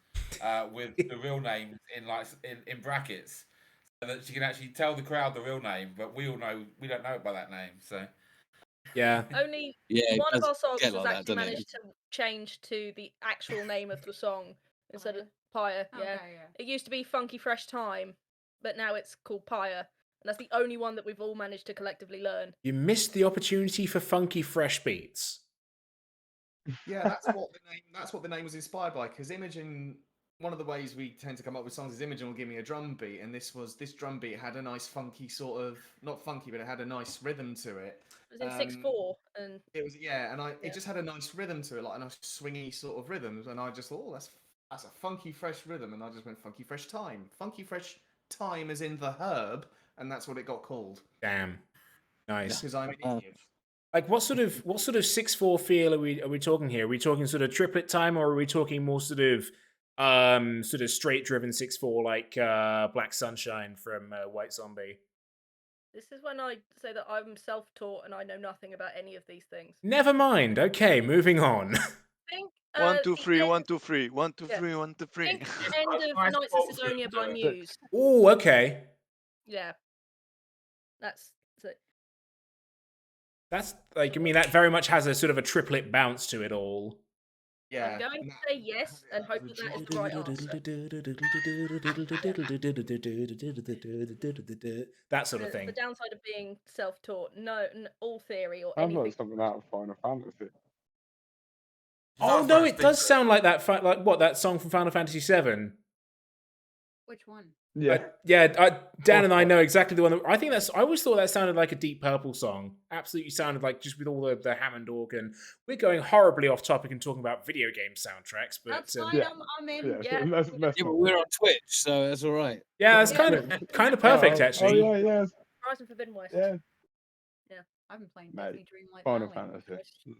with the real names in brackets, so that she can actually tell the crowd the real name, but we don't know it by that name. So Yeah. Only Yeah, one of does our songs get has like that, actually doesn't it? managed to change to the actual name of the song instead of Pyre. Yeah. Okay, yeah. It used to be Funky Fresh Time, but now it's called Pyre. And that's the only one that we've all managed to collectively learn. You missed the opportunity for funky fresh beats. Yeah, that's what the name was inspired by. Because Imogen, one of the ways we tend to come up with songs is Imogen will give me a drum beat, and this drum beat had a nice funky sort of, not funky, but it had a nice rhythm to it. It was in 6/4, and it was it just had a nice rhythm to it, like a nice swingy sort of rhythm, and I just thought, oh, that's a funky fresh rhythm, and I just went funky fresh time, funky fresh time, as in the herb, and that's what it got called. Damn. Nice. Because I'm an idiot. Like what sort of 6/4 feel are we talking here? Are we talking sort of triplet time, or are we talking more sort of straight driven 6/4 like Black Sunshine from White Zombie? this is when I say that I'm self-taught and I know nothing about any of these things. Never mind. Okay, moving on. Think 1, 2, the 3, end- 1, 2, 3, 1, 2, Yeah. 3, 1, 2, 3. think the end of Nice Knights of quotes Sidonia by that- Muse. Oh, okay. Yeah. That's it. That's like, I mean, that very much has a sort of a triplet bounce to it all. Yeah. I'm going to say yes and hope that that is the right answer. That sort of thing. The downside of being self-taught, no, all theory or Sounds anything. like something out of Final Fantasy. Oh no, it does sound like that. Like what, that song from Final Fantasy VII? Which one? Yeah. Dan and I know exactly the one. I think I always thought that sounded like a Deep Purple song. Absolutely sounded like, just with all the Hammond organ. We're going horribly off topic and talking about video game soundtracks, but That's fine. Yeah. I'm in. Yeah. Let's Yeah, but we're on Twitch, so that's all right. yeah, that's Yeah. kind of perfect actually. Oh yeah, Horizon Forbidden West. yeah. I've been playing Mate, Disney Dreamlight Final Valley. Fantasy.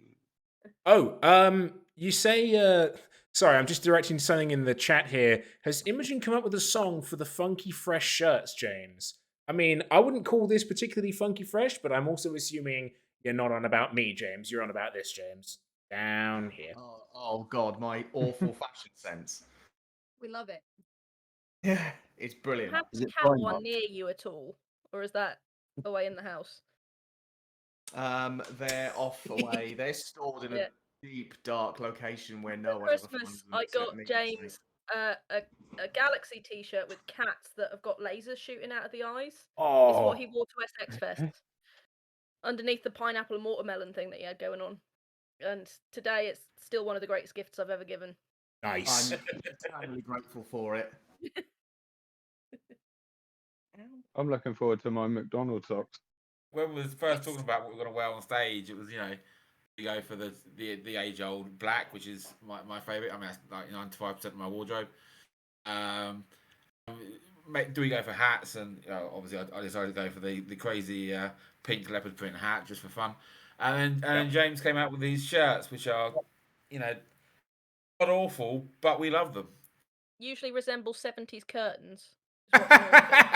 Oh, you say, sorry, I'm just directing something in the chat here. Has Imogen come up with a song for the Funky Fresh shirts, James? I mean, I wouldn't call this particularly funky fresh, but I'm also assuming you're not on about me, James. You're on about this, James. Down here. Oh God, my awful fashion sense. We love it. Yeah, it's Do you brilliant. have Is the it cat Primark? one near you at all? Or is that away in the house? They're off away. They're stored in a Yeah. deep, dark location where For no one ever finds Christmas, them I except got me. so- James a Galaxy t-shirt with cats that have got lasers shooting out of the eyes. It's what he wore to SX Fest. Underneath the pineapple and watermelon thing that he had going on. And today it's still one of the greatest gifts I've ever given. Nice. I'm eternally grateful for it. I'm looking forward to my McDonald's socks. when we was first talking about what we're going to wear on stage, it was, you go for the age old black, which is my favorite. I mean, that's like 95% of my wardrobe. Do we go for hats? And obviously, I decided to go for the crazy pink leopard print hat just for fun. And then James came out with these shirts, which are, not awful, but we love them. Usually resemble 70s curtains. is what yours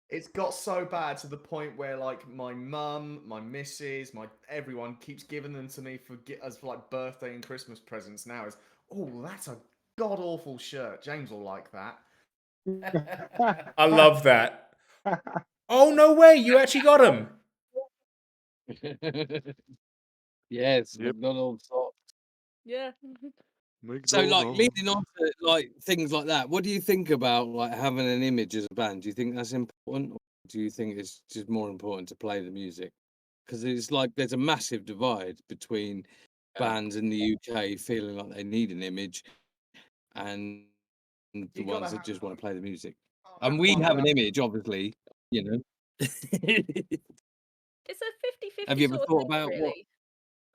It's got so bad to the point where, like, my mum, my missus, everyone keeps giving them to me as like birthday and Christmas presents. Now is, oh, that's a god awful shirt. James will like that. I love that. Oh, no way. You actually got him. Yes, Yep. McDonald's socks. Yeah. So, like, McDonald's. leading on to like things like that, what do you think about like having an image as a band? Do you think that's important, or do you think it's just more important to play the music? Because it's like there's a massive divide between bands in the UK feeling like they need an image, and the You gotta ones that have just want to play the music. can't And we one have an without- image, obviously, you know. It's a 50-50 Have you ever sort of thought thing, about really. what?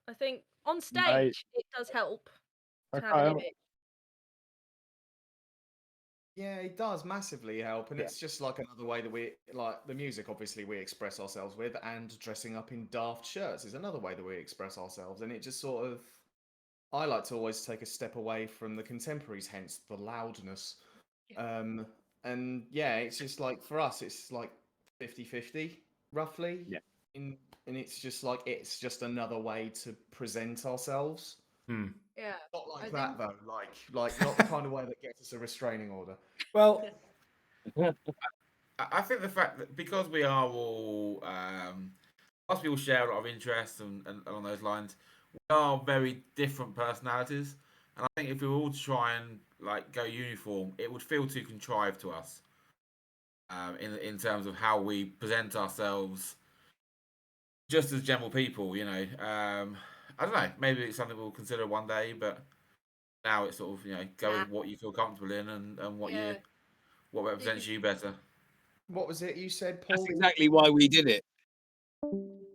I think on Mate. stage it does help to have an Okay. image. Yeah, it does massively help, and Yeah. it's just like another way that we like the music. Obviously, we express ourselves with, and dressing up in daft shirts is another way that we express ourselves. And it just sort of, I like to always take a step away from the contemporaries, hence the loudness. And yeah, it's just like for us, it's like 50-50 roughly. Yeah. And it's just like it's just another way to present ourselves. Hmm. Yeah. Not like I that think- though. Like not the kind of way that gets us a restraining order. Well, I think the fact that because we are all, most people share a lot of interests and along those lines, we are very different personalities. And I think if we were all to try and like go uniform, it would feel too contrived to us. In terms of how we present ourselves, just as general people, you know. I don't know. Maybe it's something we'll consider one day, but now it's sort of go with what you feel comfortable in and what Yeah. what represents you better. What was it you said, Paul? That's exactly why we did it.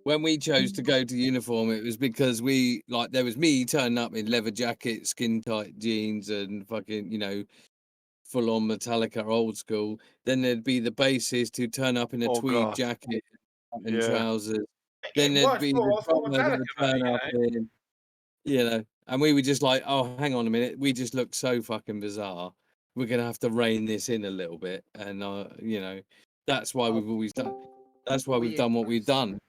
When we chose to go to uniform, it was because there was me turning up in leather jacket, skin tight jeans, and fucking, full on Metallica old school. Then there'd be the bassist who turn up in a Oh, tweed God. jacket and Yeah. trousers. Then there'd be the drummer that would turn up in, and we were just like, oh, hang on a minute, we just look so fucking bizarre. We're gonna have to rein this in a little bit, and that's why we've always done. That's why we've done what we've done.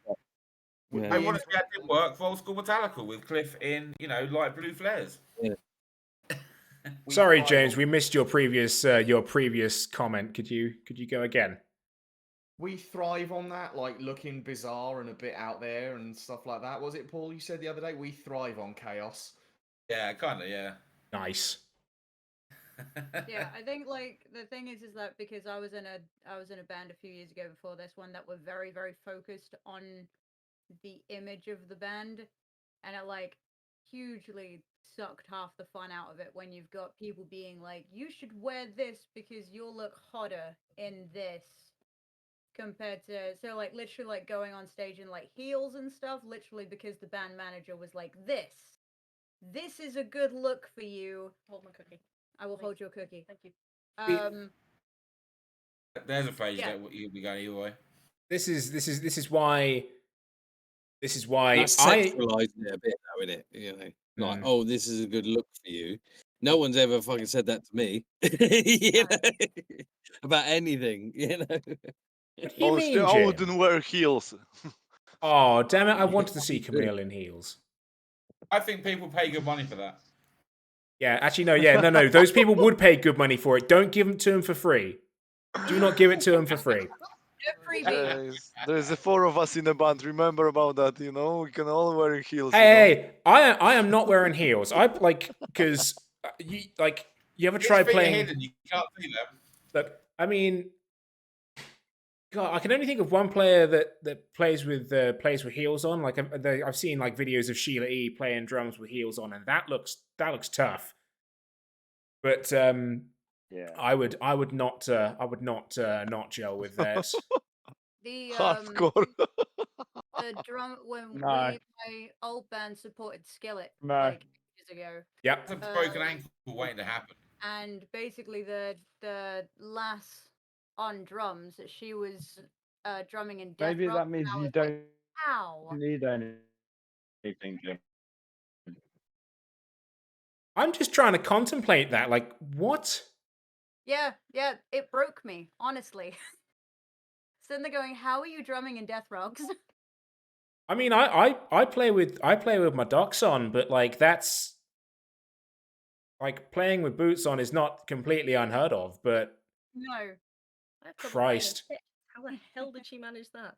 Yeah. I wanted to get to work for old school Metallica with Cliff in, light blue flares. Yeah. Sorry, James, we missed your previous comment. Could you go again? We thrive on that, like looking bizarre and a bit out there and stuff like that. Was it Paul you said the other day? We thrive on chaos. Yeah, kind of, yeah. Nice. Yeah, I think like the thing is that because I was in a band a few years ago before this one that were very, very focused on the image of the band, and it like hugely sucked half the fun out of it when you've got people being like, you should wear this because you'll look hotter in this, compared to like literally like going on stage in like heels and stuff, literally because the band manager was like, this is a good look for you. Hold my cookie. I will hold your cookie. Thank you. There's a phrase Yeah. that you'll be going either way. This is why That's sexualizing it a bit, though, isn't it? Like, oh, this is a good look for you. No one's ever fucking said that to me, about anything, What do you Honestly, mean, I Jim? wouldn't wear heels. Oh, damn it! I wanted to see Camille in heels. I think people pay good money for that. Yeah, actually, no. Yeah, no. Those people would pay good money for it. Don't give them to them for free. Do not give it to them for free. There's the four of us in the band. Remember about that, we can all wear heels. Hey, I am not wearing heels. I like because you ever try playing? Hidden, you can't see them. Look, I mean, God, I can only think of one player that plays with heels on. Like I've seen like videos of Sheila E playing drums with heels on, and that looks tough. But Yeah. I would not gel with that. The Hardcore. the drum when No. my old band supported Skillet No. like years ago. Yep. It's a broken ankle waiting to happen. And basically the lass on drums, she was drumming in death Maybe rock, that means and I you was don't like, ow. need anything, Jim. I'm just trying to contemplate that. Like, what? Yeah, it broke me, honestly. Sitting there going, how are you drumming in death rocks? I mean, I play with my docs on, but like that's like playing with boots on is not completely unheard of. But No. I have trouble playing in Christ, pitch. How the hell did she manage that?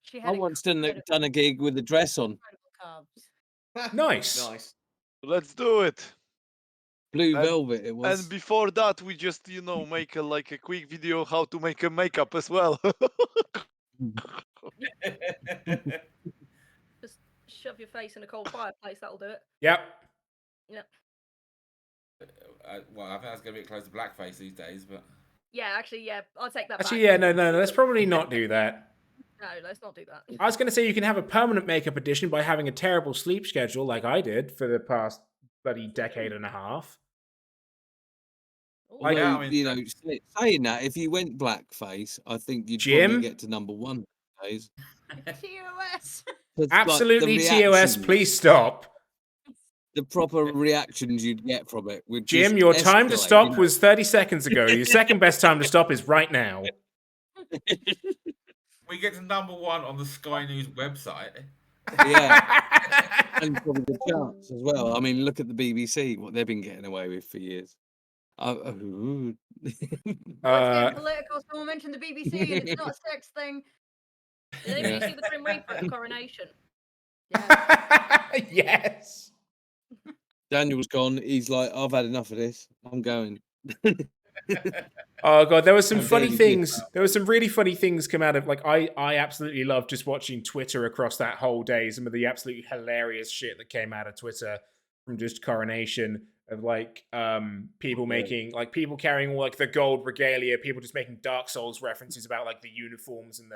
She I had once done a gig with a dress on, incredible calves. nice. Nice. Let's do it. blue And- velvet. It was. And before that, we just, make a quick video how to make a makeup as well. Just shove your face in a cold fireplace. That'll do it. Yep. Yep. well, I think that's going to be close to blackface these days, but. Yeah, actually, yeah, I'll take that Actually, back. yeah, no, let's probably not do that. No, let's not do that. I was going to say you can have a permanent makeup addition by having a terrible sleep schedule like I did for the past bloody decade and a half. Although, yeah, I mean, you know, saying that, if you went blackface, I think you'd Jim? probably get to number 1 these days. TOS. 'Cause, Absolutely, like, TOS, reactions- please stop. The proper reactions you'd get from it would Jim, just your time to escalate, stop you know? was 30 seconds ago. Your second best time to stop is right now. we get to number 1 on the Sky News website. Yeah. And probably the charts as well. I mean, look at the BBC, what they've been getting away with for years. Let's get political. Someone mentioned the BBC, and it's not a sex thing. Did anybody see the Grim Reaper at the coronation? Yes. Daniel's gone. He's like, I've had enough of this. I'm going. Oh god, there were some I'm funny daily things. There were some really funny things come out of like I absolutely loved just watching Twitter across that whole day. Some of the absolutely hilarious shit that came out of Twitter from just coronation of like people making like people carrying like the gold regalia, people just making Dark Souls references about like the uniforms and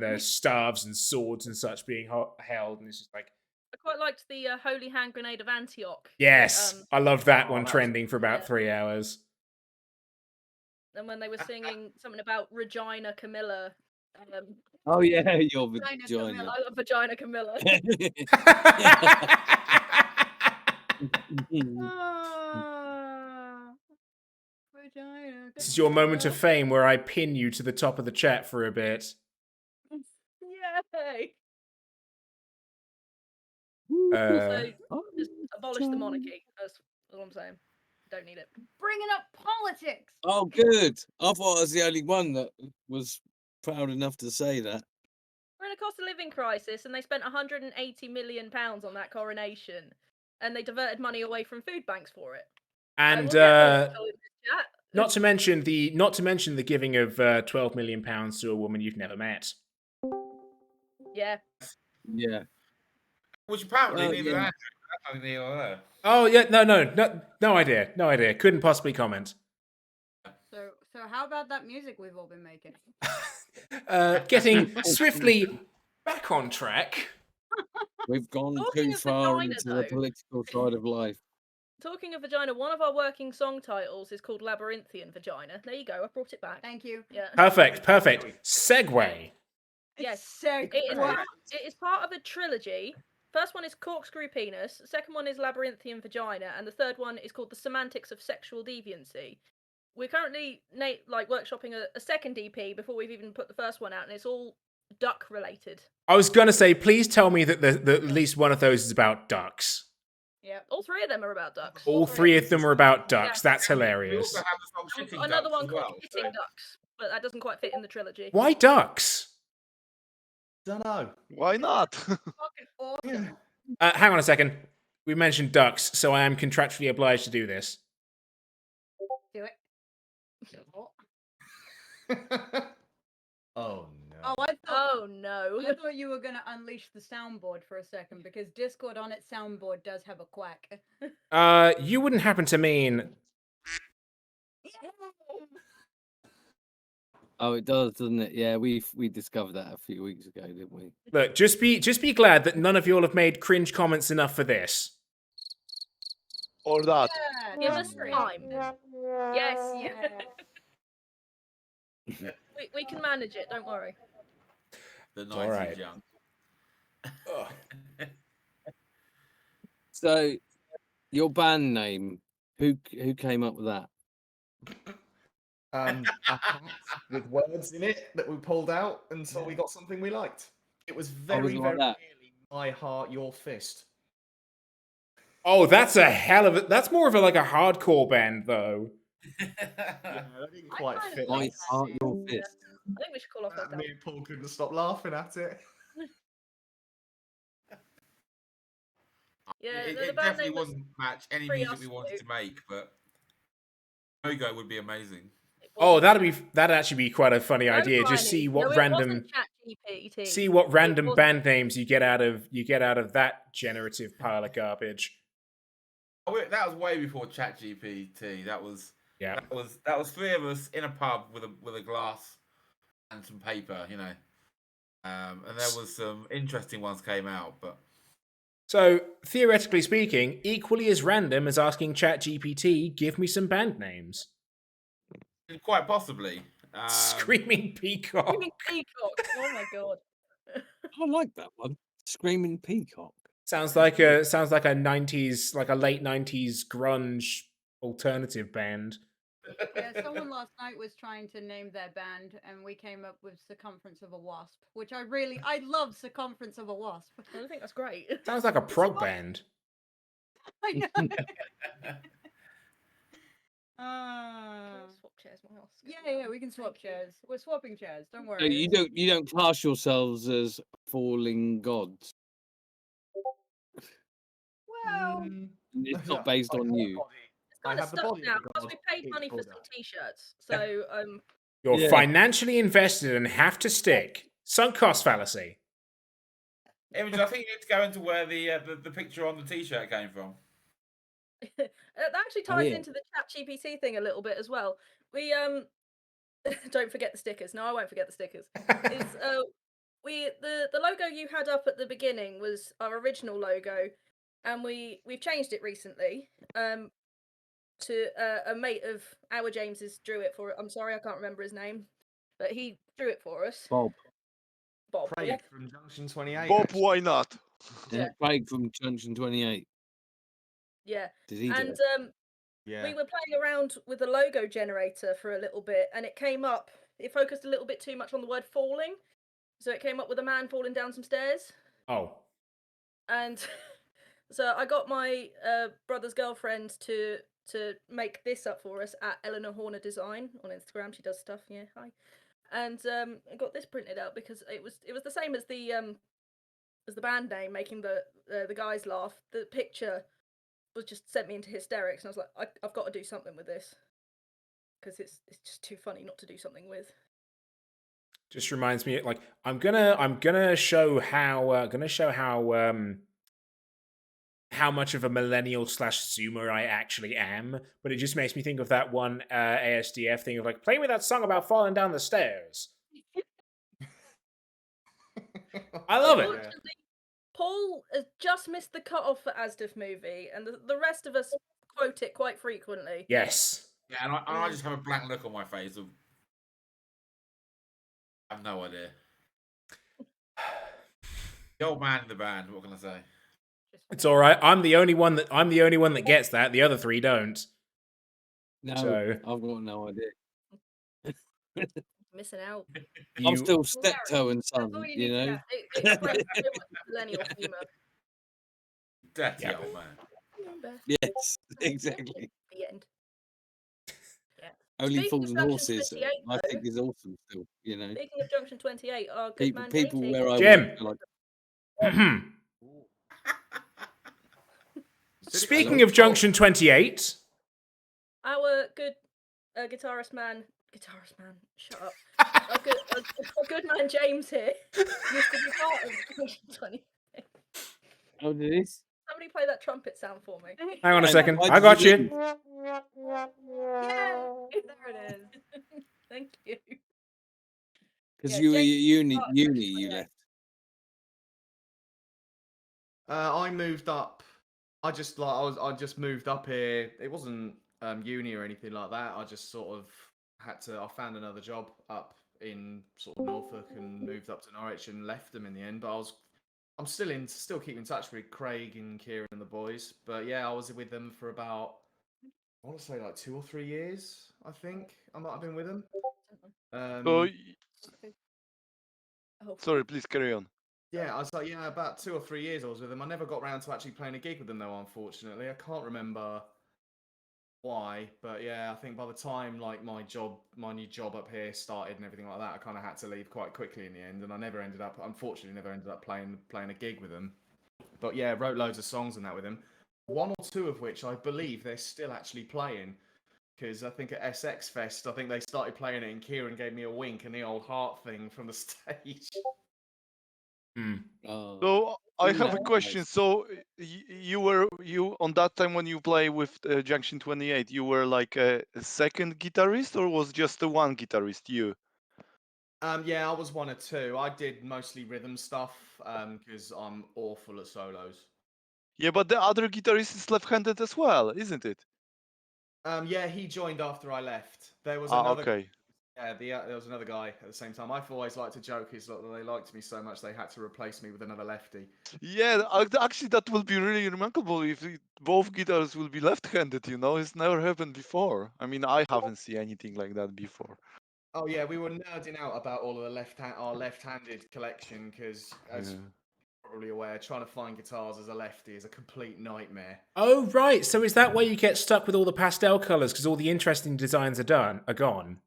the staves and swords and such being held, and it's just like I quite liked the Holy Hand Grenade of Antioch. yes, I loved that one that was- trending for about 3 hours. And when they were singing something about Regina Camilla. Oh, yeah, your Vagina vagina. Camilla. I love Vagina Camilla. Vagina. This is your moment of fame where I pin you to the top of the chat for a bit. Yay! Uh, So just abolish the monarchy. That's all I'm saying. Don't need it. Bringing up politics. Oh, good. I thought I was the only one that was proud enough to say that. We're in a cost of living crisis, and they spent 180 million pounds on that coronation, and they diverted money away from food banks for it. and We'll get political in this chat. not to mention the giving of 12 million pounds to a woman you've never met. Yeah. Yeah. Which apparently Well, neither yeah. Andrew. That's neither here or there. Oh yeah, no idea. Couldn't possibly comment. So how about that music we've all been making? Getting swiftly back on track. We've gone Talking too of far vagina, into the though. political side of life. Talking of vagina, one of our working song titles is called Labyrinthian Vagina. There you go, I brought it back. Thank you. Yeah. Perfect. Segue. Yes. It It is part of a trilogy. First one is Corkscrew Penis, second one is Labyrinthian Vagina, and the third one is called The Semantics of Sexual Deviancy. We're currently workshopping a second EP before we've even put the first one out, and it's all duck related. I was gonna say, please tell me that at least one of those is about ducks. Yep. All three of them are about ducks. All three of them are about ducks. Yeah. That's We hilarious. also have the song Shitting Another Ducks one as called well. Hitting Ducks, but that doesn't quite fit in the trilogy. Why ducks? Don't know. Why not? Fucking awesome. Hang on a second. We mentioned ducks, so I am contractually obliged to do this. Do it. Oh no. Oh, I thought. Oh no. I thought you were gonna unleash the soundboard for a second because Discord on its soundboard does have a quack. You wouldn't happen to mean Oh, it does, doesn't it? Yeah, we discovered that a few weeks ago, didn't we? look, just be glad that none of y'all have made cringe comments enough for this. Or that? Give us time. Yes. Yeah. We can manage it, don't worry. The all 90s right. young. So, your band name, who came up with that? A hat with words in it that we pulled out until we got something we liked. It was very, like very that. clearly My Heart, Your Fist. Oh, that's a hell of a. That's more of a hardcore band, though. Yeah, that didn't quite kinda fit. My like heart, your fist. I think we should call off that. Me and Paul couldn't stop laughing at it. Yeah, it the band definitely name was wouldn't match any pretty music we wanted to make, but logo would be amazing. Oh, that'd actually be quite a funny idea. Just see what random It band names you get out of that generative pile of garbage. That was way before ChatGPT. That was Yeah. that was three of us in a pub with a glass and some paper, and there was some interesting ones came out, but So, theoretically speaking, equally as random as asking ChatGPT, give me some band names. quite possibly. Screaming Peacock. Screaming Peacock. Oh my god. I like that one. Screaming Peacock. Sounds like a 90s, like a late 90s grunge alternative band. Yeah, someone last night was trying to name their band, and we came up with Circumference of a Wasp, which I love Circumference of a Wasp. I think that's great. Sounds like a prog band. I know. Swap chairs, my house. Yeah, we can swap chairs. We're swapping chairs. Don't worry. So you don't class yourselves as falling gods. Well, It's not based on you. It's kind of have the stuck body of now. a Plus, god, we paid it's money for called some that. t-shirts, so You're Yeah. financially invested and have to stick. Sunk cost fallacy. Imogen, I think you need to go into where the picture on the t-shirt came from. that actually ties yeah. into the ChatGPT thing a little bit as well. We don't forget the stickers. No, I won't forget the stickers. It's the logo you had up at the beginning was our original logo, and we've changed it recently. To a mate of our James's drew it for. I'm sorry, I can't remember his name, but he drew it for us. Bob. Craig Yeah. from Junction 28. Bob, actually. why not? Yeah. Craig from Junction 28. Yeah. Did he do And it? Yeah. we were playing around with the logo generator for a little bit, and it came up. It focused a little bit too much on the word falling, so it came up with a man falling down some stairs. Oh. And so I got my brother's girlfriend to make this up for us at Eleanor Horner Design on Instagram. She does stuff, yeah. Hi. And I got this printed out because it was the same as the band name, making the guys laugh. The picture was just sent me into hysterics, and I was like, I've got to do something with this because it's just too funny not to do something with. Just reminds me, like, I'm gonna show how much of a millennial / zoomer I actually am, but it just makes me think of that one ASDF thing of like, play me that song about falling down the stairs. I love it. Unfortunately, Paul has just missed the cutoff for Asdif movie, and the rest of us quote it quite frequently. Yes. Yeah, and I just have a blank look on my face of I have no idea. The old man in the band. What can I say? It's all right. I'm the only one that gets that. The other three don't. No, So I've got no idea. Missing out. I'm still Steptoe and Son, That's all you need to know. get. It expresses so much millennial humour. Dirty Yeah. old man. Yes, exactly. The end. Yeah. Only Speaking Fools of and Junction Horses, 28, I though, think is awesome still, you know. speaking of Junction 28, our good People, man people JT. where I Jim. work are like, Speaking of Junction 28, Our good guitarist man, shut up. our good man James here used to be part of Junction 28. oh, it is? Somebody play that trumpet sound for me. hang on a Hey, second. why I did got you you. leave? Yay! There it is. Thank you. Because Yeah, you were at James uni, you left. I moved up. I just moved up here. It wasn't uni or anything like that. I just sort of I found another job up in sort of Norfolk and moved up to Norwich and left them in the end. But I'm still keeping in touch with Craig and Kieran and the boys. But yeah, I was with them for about, I want to say like 2 or 3 years. I think I might have been with them. So, Oh. sorry, please carry on. Yeah, I was like, yeah, about 2 or 3 years I was with them. I never got around to actually playing a gig with them though, unfortunately. I can't remember why, but yeah, I think by the time like my new job up here started and everything like that, I kind of had to leave quite quickly in the end, and I unfortunately never ended up playing a gig with them. But yeah, wrote loads of songs and that with them. 1 or 2 of which I believe they're still actually playing. Because I think at SX Fest, I think they started playing it and Kieran gave me a wink and the old heart thing from the stage. So I I have a Yeah. question. So you on that time when you play with Junction 28, you were like a second guitarist, or was just the one guitarist? You? Yeah, I was one or two. I did mostly rhythm stuff because I'm awful at solos. Yeah, but the other guitarist is left-handed as well, isn't it? Yeah, he joined after I left. There was Ah, another. okay. Yeah, there was another guy at the same time. I've always liked to joke is that they liked me so much they had to replace me with another lefty. Yeah, actually, that will be really remarkable if both guitars will be left-handed. It's never happened before. I mean, I haven't seen anything like that before. Oh yeah, we were nerding out about all of the our left-handed collection because, as Yeah. you're probably aware, trying to find guitars as a lefty is a complete nightmare. Oh, right. So is that where you get stuck with all the pastel colors because all the interesting designs are gone?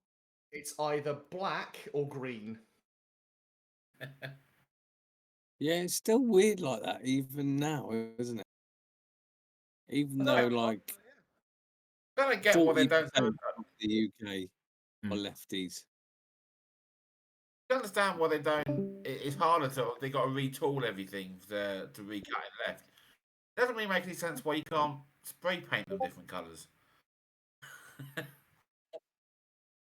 It's either black or green. Yeah, it's still weird like that even now, isn't it? Even though like I don't get what they 40% don't. of the UK are Mm. lefties. I understand why they don't. It's harder to. They got to retool everything to recut it left. Doesn't really make any sense why you can't spray paint them different colours.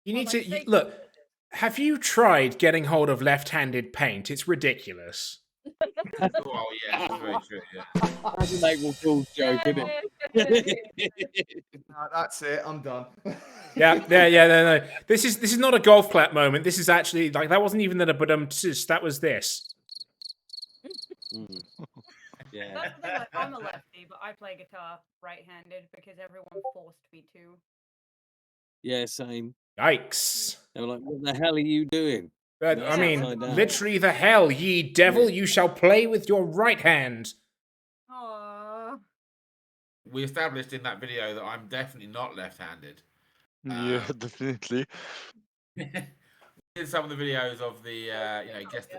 You Well, need like to safety look. purposes. Have you tried getting hold of left-handed paint? It's ridiculous. Oh yeah, that's very true. Yeah. That's an April Fool's joke, isn't it? That's it. I'm done. Yeah. No. This is not a golf clap moment. This is actually like that wasn't even a that was this. Yeah. That's the thing. Like, I'm a lefty, but I play guitar right-handed because everyone forced me to. Yeah, same. Yikes. They were like, what the hell are you doing? But And I it's mean, upside down. literally the hell, ye devil, you shall play with your right hand. Aww. We established in that video that I'm definitely not left-handed. Yeah, definitely. We did some of the videos of the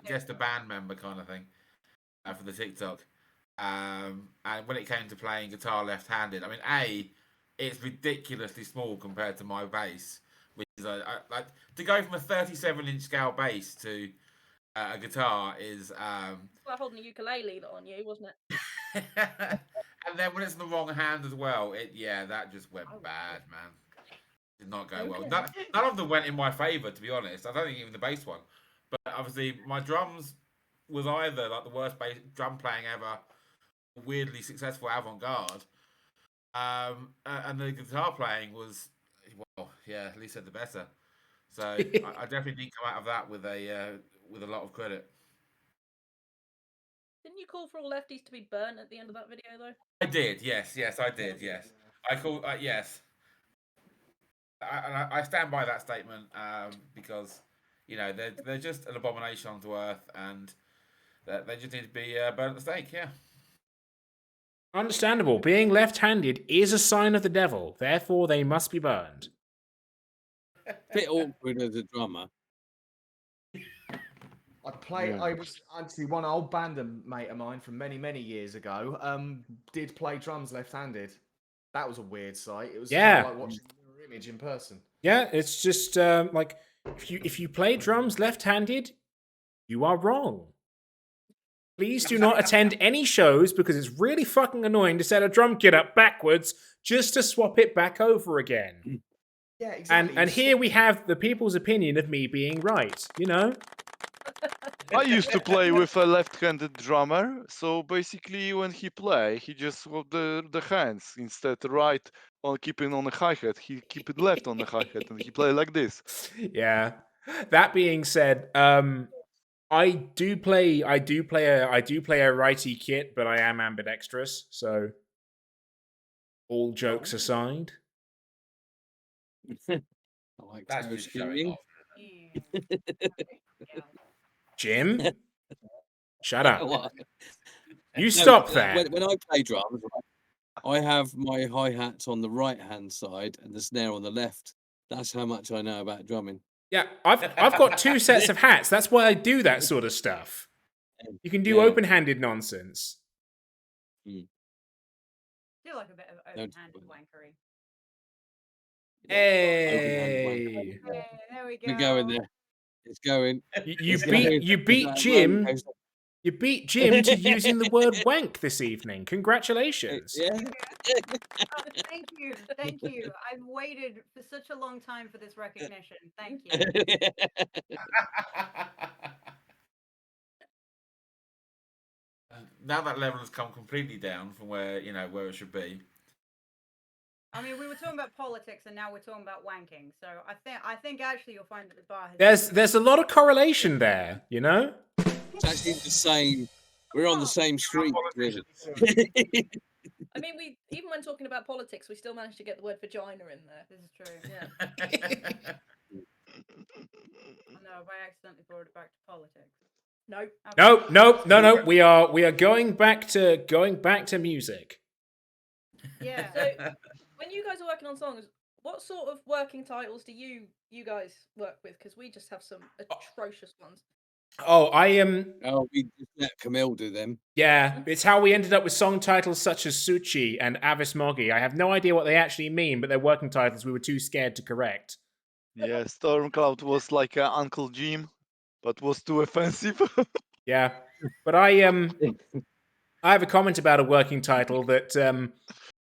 guess the band member kind of thing for the TikTok. And when it came to playing guitar left-handed, I mean, it's ridiculously small compared to my bass, which is like to go from a 37-inch scale bass to a guitar is. Like holding a ukulele on you, wasn't it? And then when it's in the wrong hand as well, that just went bad, man. Did not go well. None of them went in my favour, to be honest. I don't think even the bass one. But obviously, my drums was either like the worst drum playing ever, weirdly successful avant-garde, and the guitar playing was, well, yeah, at least said the better. So I definitely didn't come out of that with a lot of credit. Didn't you call for all lefties to be burnt at the end of that video, though? I did, yes, I did, yes. I call, yes. I stand by that statement because they're just an abomination onto earth, and they just need to be burnt at the stake. Yeah. Understandable. Being left-handed is a sign of the devil. Therefore, they must be burned. Bit awkward as a drummer. I was actually one old bandmate of mine from many, many years ago. Did play drums left-handed. That was a weird sight. It was kind of like watching a mirror image in person. Yeah, it's just like if you play drums left-handed, you are wrong. Please do not attend any shows because it's really fucking annoying to set a drum kit up backwards just to swap it back over again. Yeah, exactly. And here we have the people's opinion of me being right, I used to play with a left-handed drummer, so basically when he play, he just swap the hands instead right on keeping on the hi-hat, he keep it left on the hi-hat and he play like this. Yeah. That being said, I do play a righty kit, but I am ambidextrous, so all jokes aside. I like That's snow just showing skiing. off. Jim, shut up. What? You stop that. When I play drums, I have my hi-hats on the right-hand side and the snare on the left. That's how much I know about drumming. Yeah, I've got two sets of hats. That's why I do that sort of stuff. You can do open-handed nonsense. Do like a bit of open-handed wankery. Hey, There we go. We're going there. It's going. you beat Jim. You beat Jim to using the word wank this evening. Congratulations. Yeah. Oh, thank you. Thank you. I've waited for such a long time for this recognition. Thank you. Now that level has come completely down from where where it should be. I mean, we were talking about politics, and now we're talking about wanking. So I think actually you'll find that the bar has. There's a lot of correlation there, you know. It's actually the same. We're on the same street. Really. I mean, we even when talking about politics, we still managed to get the word vagina in there. This is true. Yeah. Oh, no, have I accidentally brought it back to politics? Nope. Okay. No. We are going back to music. Yeah. So, when you guys are working on songs, what sort of working titles do you guys work with? Because we just have some atrocious ones. Oh, I am. Oh, we just let Camille do them. Yeah, it's how we ended up with song titles such as Suchi and Avis Moggy. I have no idea what they actually mean, but they're working titles we were too scared to correct. Yeah, Stormcloud was like Uncle Jim, but was too offensive. Yeah, but I have a comment about a working title that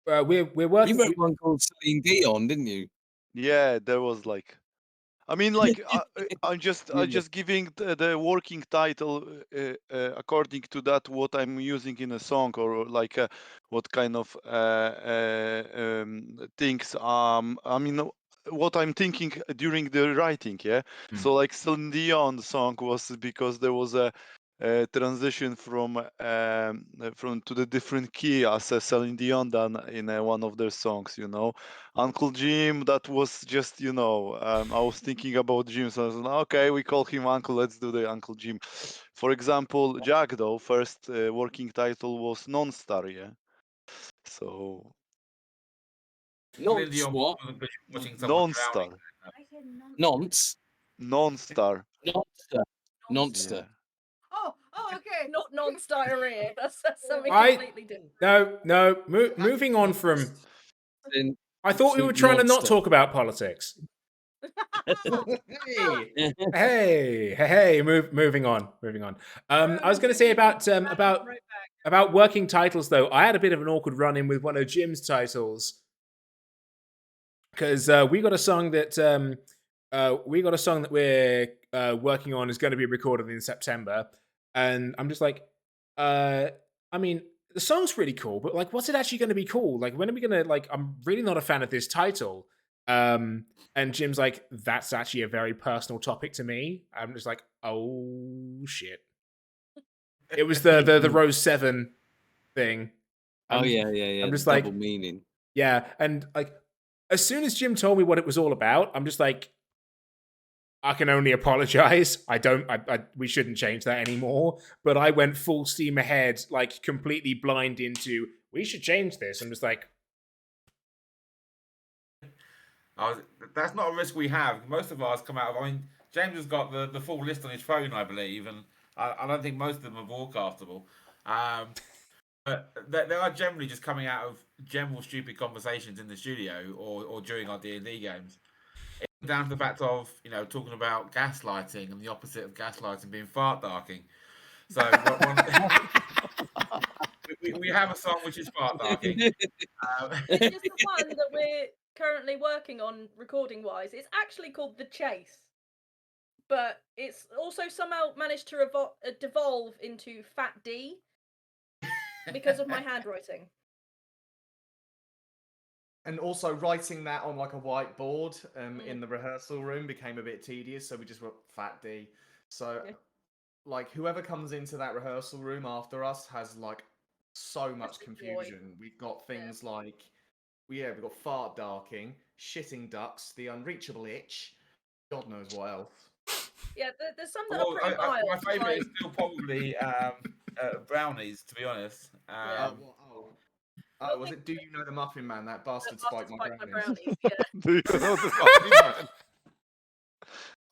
we're working. You wrote one called Celine Dion, didn't you? Yeah, there was like, I mean, like I'm just giving the working title according to that what I'm using in a song, or like what kind of things. I mean, what I'm thinking during the writing. Yeah. So like Celine Dion song was because there was a transition from to the different key as Celine Dion done in one of their songs. Uncle Jim, that was just I was thinking about Jim, so I was like, okay, we call him Uncle, let's do the Uncle Jim. For example, Jack, though, first working title was Non-Star, yeah. So Nonce what? Watching someone drowning. Non-Star, I said Nonce. Non-Star. Nonster. Yeah. Nonster. Oh, okay. Not non-diarrhea. That's something I completely different. no. Moving on from. Then I thought we were trying to not Nonster. talk about politics. Hey. Hey, moving on. I was going to say about working titles though. I had a bit of an awkward run-in with one of Jim's titles because we got a song that we're working on is going to be recorded in September, and I'm just like, I mean, the song's really cool, but like, what's it actually going to be called? Like, when are we going to like? I'm really not a fan of this title. And Jim's like, that's actually a very personal topic to me. I'm just like, oh shit. It was the Rose 7 thing. Oh yeah. I'm just the like, double meaning. yeah, and like as soon as Jim told me what it was all about, I'm just like, I can only apologize. We shouldn't change that anymore. But I went full steam ahead, like completely blind into, we should change this. I'm just like, That's not a risk we have. Most of ours come out of. I mean, James has got the full list on his phone, I believe, and I don't think most of them are broadcastable. But they are generally just coming out of general stupid conversations in the studio or during our D&D games. It's down to the fact of talking about gaslighting and the opposite of gaslighting being fart darking. So we have a song which is fart darking. It's just the one that we're currently working on recording wise. It's actually called The Chase, but it's also somehow managed to devolve into Fat D because of my handwriting. And also writing that on like a whiteboard in the rehearsal room became a bit tedious, so we just wrote Fat D. So like whoever comes into that rehearsal room after us has like so much confusion. We've got things like we've got fart darking, shitting ducks, the unreachable itch, God knows what else. Yeah, there's some that are pretty mild. My favourite is still probably brownies, to be honest. Was it Do You Know the Muffin Man? That bastard spiked my brownies. Yeah. Do you know the Muffin Man?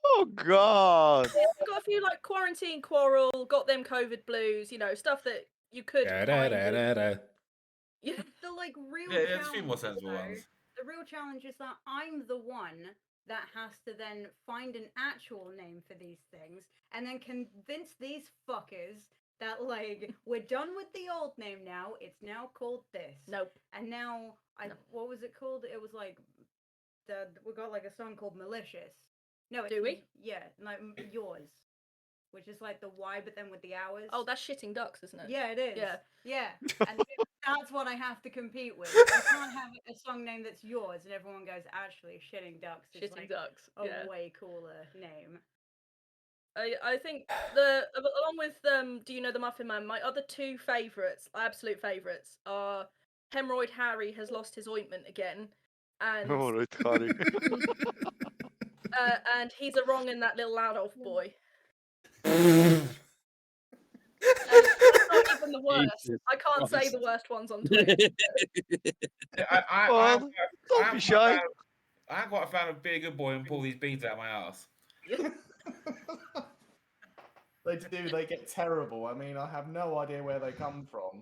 Oh God! Yeah, we've got a few like quarantine quarrel, got them COVID blues, stuff that you could kind of. Yeah. The like real there's challenge, a few more sensible ones. The real challenge is that I'm the one that has to then find an actual name for these things and then convince these fuckers that like we're done with the old name now. It's now called this. Nope. And now what was it called? It was like we got like a song called Malicious. No, it's Do we? Yeah, like yours, which is like the Y, but then with the hours. Oh, that's shitting ducks, isn't it? Yeah, it is. Yeah. Yeah. And that's what I have to compete with. I can't have a song name that's yours and everyone goes, actually, Shitting Ducks is Shitting like ducks. a Yeah. way cooler name. I think along with Do You Know the Muffin Man, my other two favourites, absolute favourites, are Hemorrhoid Harry has lost his ointment again, and All right, Harry. and he's a wrong in that little Adolf boy. That's not even the worst. Jesus I can't say Christ. the worst ones on Twitch. Well, don't be shy. I am quite a fan of being a good boy and pull these beads out of my ass. They do. They get terrible. I mean, I have no idea where they come from.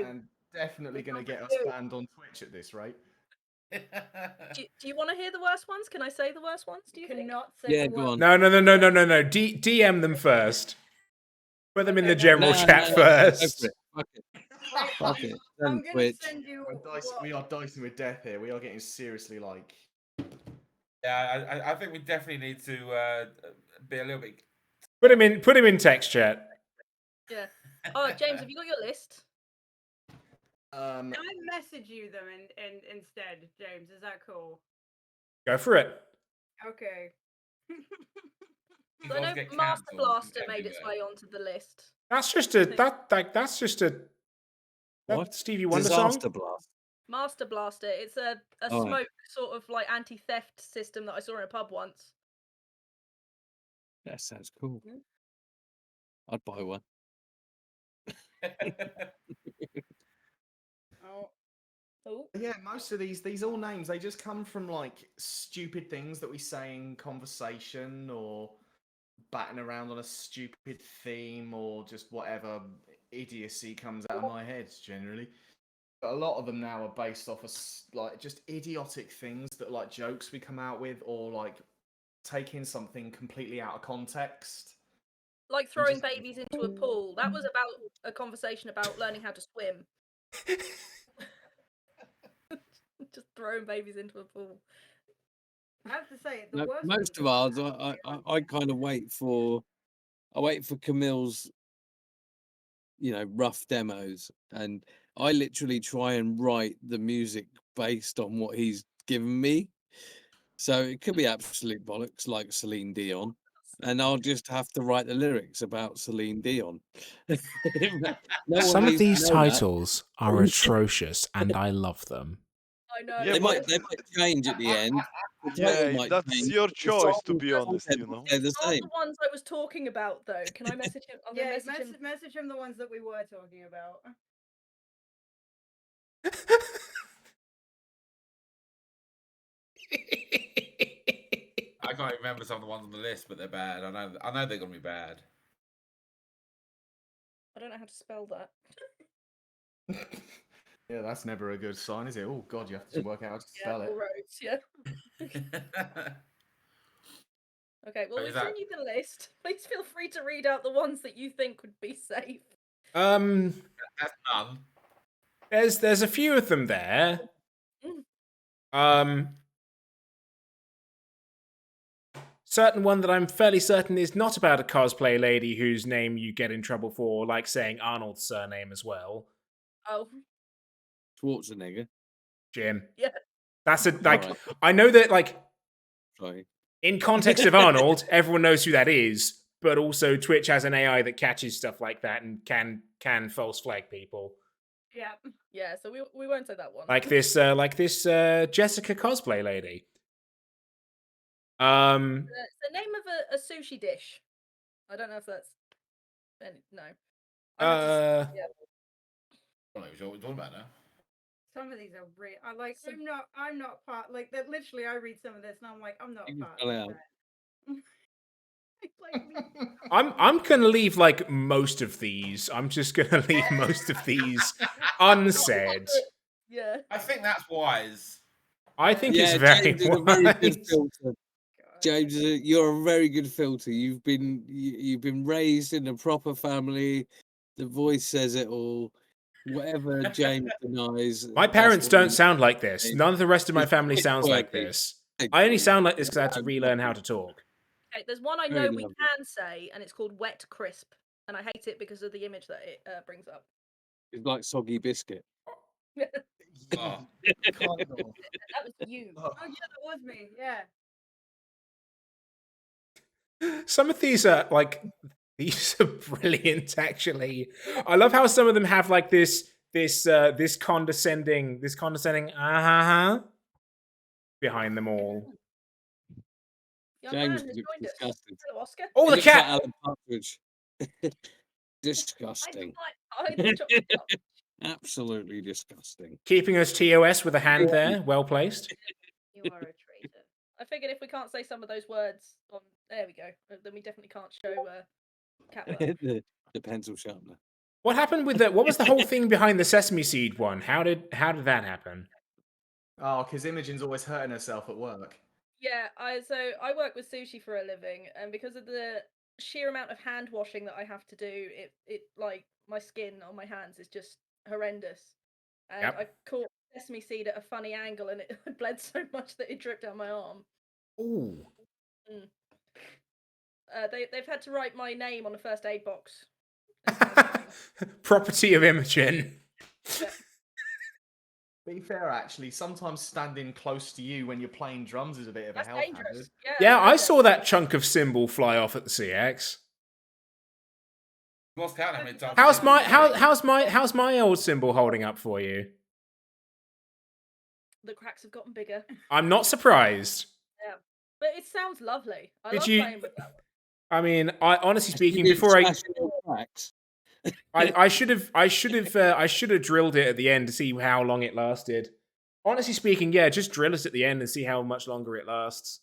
And definitely going to get us banned on Twitch at this rate. Do you want to hear the worst ones? Can I say the worst ones? Do you cannot say Yeah, the go worst on. No. DM them first. Put them in the general chat first. Fuck it. Fuck it. I'm Then gonna Twitch. send you. We are dicing with death here. We are getting seriously like. Yeah, I think we definitely need to be a little bit. Put him in text chat. Yeah. Oh, James, have you got your list? Can I message you them instead, James? Is that cool? Go for it. Okay. So I know Master Blaster made its way onto the list. That's just a What? Stevie Wonder Disaster song. Blast. Master Blaster. It's a Oh. smoke sort of like anti-theft system that I saw in a pub once. That sounds cool. Mm. I'd buy one. Oh. Yeah, most of these all names, they just come from like stupid things that we say in conversation or batting around on a stupid theme or just whatever idiocy comes out of my head generally. But a lot of them now are based off of like just idiotic things that like jokes we come out with or like taking something completely out of context. Like throwing babies into a pool. That was about a conversation about learning how to swim. Just throwing babies into a pool. I have to say, No, most of ours, I kind of wait for Camille's, rough demos, and I literally try and write the music based on what he's given me. So it could be absolute bollocks like Celine Dion, and I'll just have to write the lyrics about Celine Dion. Some of these titles are atrocious, and I love them. I know. They might change at the end. Yeah, that's your choice, to be honest. They're the Not same. the ones I was talking about, though. Can I message him? I'm gonna message him the ones that we were talking about. I can't remember some of the ones on the list, but they're bad. I know they're gonna be bad. I don't know how to spell that. Yeah, that's never a good sign, is it? Oh God, you have to work out how to spell it. Roads, yeah. Okay, well, we've sent you the list. Please feel free to read out the ones that you think would be safe. That's none. There's a few of them there. Certain one that I'm fairly certain is not about a cosplay lady whose name you get in trouble for, like saying Arnold's surname as well. Oh. Schwarzenegger. Jim. Yeah. That's All right. I know that Sorry. in context of Arnold, everyone knows who that is, but also Twitch has an AI that catches stuff like that and can false flag people. Yeah. Yeah, so we won't say that one. Like this Jessica cosplay lady. It's the name of a sushi dish. I don't know if that's no. I don't know what you're talking about now. Some of these are real. I'm not part. Like that. Literally, I read some of this and I'm like, I'm not You can part spell it of out. that. I'm gonna leave most of these. I'm just gonna leave most of these unsaid. Yeah. I think that's wise. I think it's very James is a very good wise. filter. James, you're a very good filter. You've been raised in a proper family. The voice says it all. Whatever James denies. My that's parents what don't we sound like this. None of the rest of my It's family sounds like working. this. I only sound like this because I had to I'm relearn how lovely. to talk. Okay, there's one I Very know we lovely. can say, and it's called wet crisp, and I hate it because of the image that it brings up. It's like soggy biscuit. Oh. Kind of. That was you. Oh. Oh yeah, that was me. Yeah. Some of these are like these are brilliant. Actually, I love how some of them have like this condescending behind them all. Young James man has looks joined us. disgusted. Hello, Oscar. Oh, He the looks like cat! Alan Partridge. Disgusting. I the chocolate cup. Absolutely disgusting. Keeping us TOS with a hand there, well placed. You are a traitor. I figured if we can't say some of those words on, there we go, then we definitely can't show cat work. the pencil sharpener. What happened with the? What was the whole thing behind the sesame seed one? How did that happen? Oh, because Imogen's always hurting herself at work. Yeah, I work with sushi for a living, and because of the sheer amount of hand washing that I have to do, it like my skin on my hands is just horrendous. And Yep. I caught sesame seed at a funny angle, and it bled so much that it dripped down my arm. Ooh. They've had to write my name on the first aid box. Property of Imogen. Yeah. Be fair, actually, sometimes standing close to you when you're playing drums is a bit of a That's health dangerous. hazard. Yeah, I saw that chunk of cymbal fly off at the CX. Lost count how many times. How's my old cymbal holding up for you? The cracks have gotten bigger. I'm not surprised. Yeah, but it sounds lovely. I Did love you- playing with that one. I mean, I honestly speaking, You did before smash it in cracks. I should have drilled it at the end to see how long it lasted. Honestly speaking, yeah, just drill it at the end and see how much longer it lasts.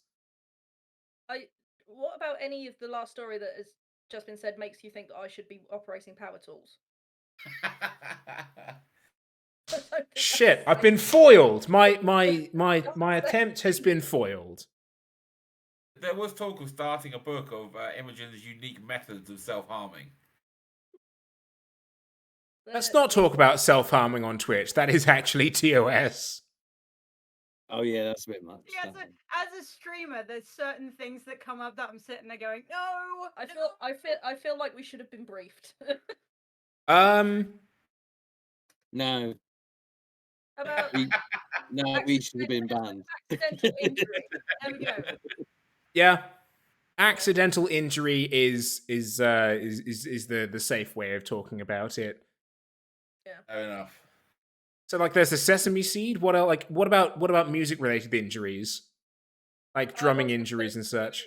What about any of the last story that has just been said makes you think that I should be operating power tools? Shit, I've been foiled. My attempt has been foiled. There was talk of starting a book of Imogen's unique methods of self-harming. Let's not talk about self-harming on Twitch. That is actually TOS. Oh yeah, that's a bit much. Yeah, so as a streamer, there's certain things that come up that I'm sitting there going, no. I feel like we should have been briefed. No. About we should have been banned. accidental injury. There we go. Yeah. Accidental injury is the safe way of talking about it. Yeah. Fair enough. So like there's the sesame seed. What else, like what about music related injuries? Like drumming injuries and such.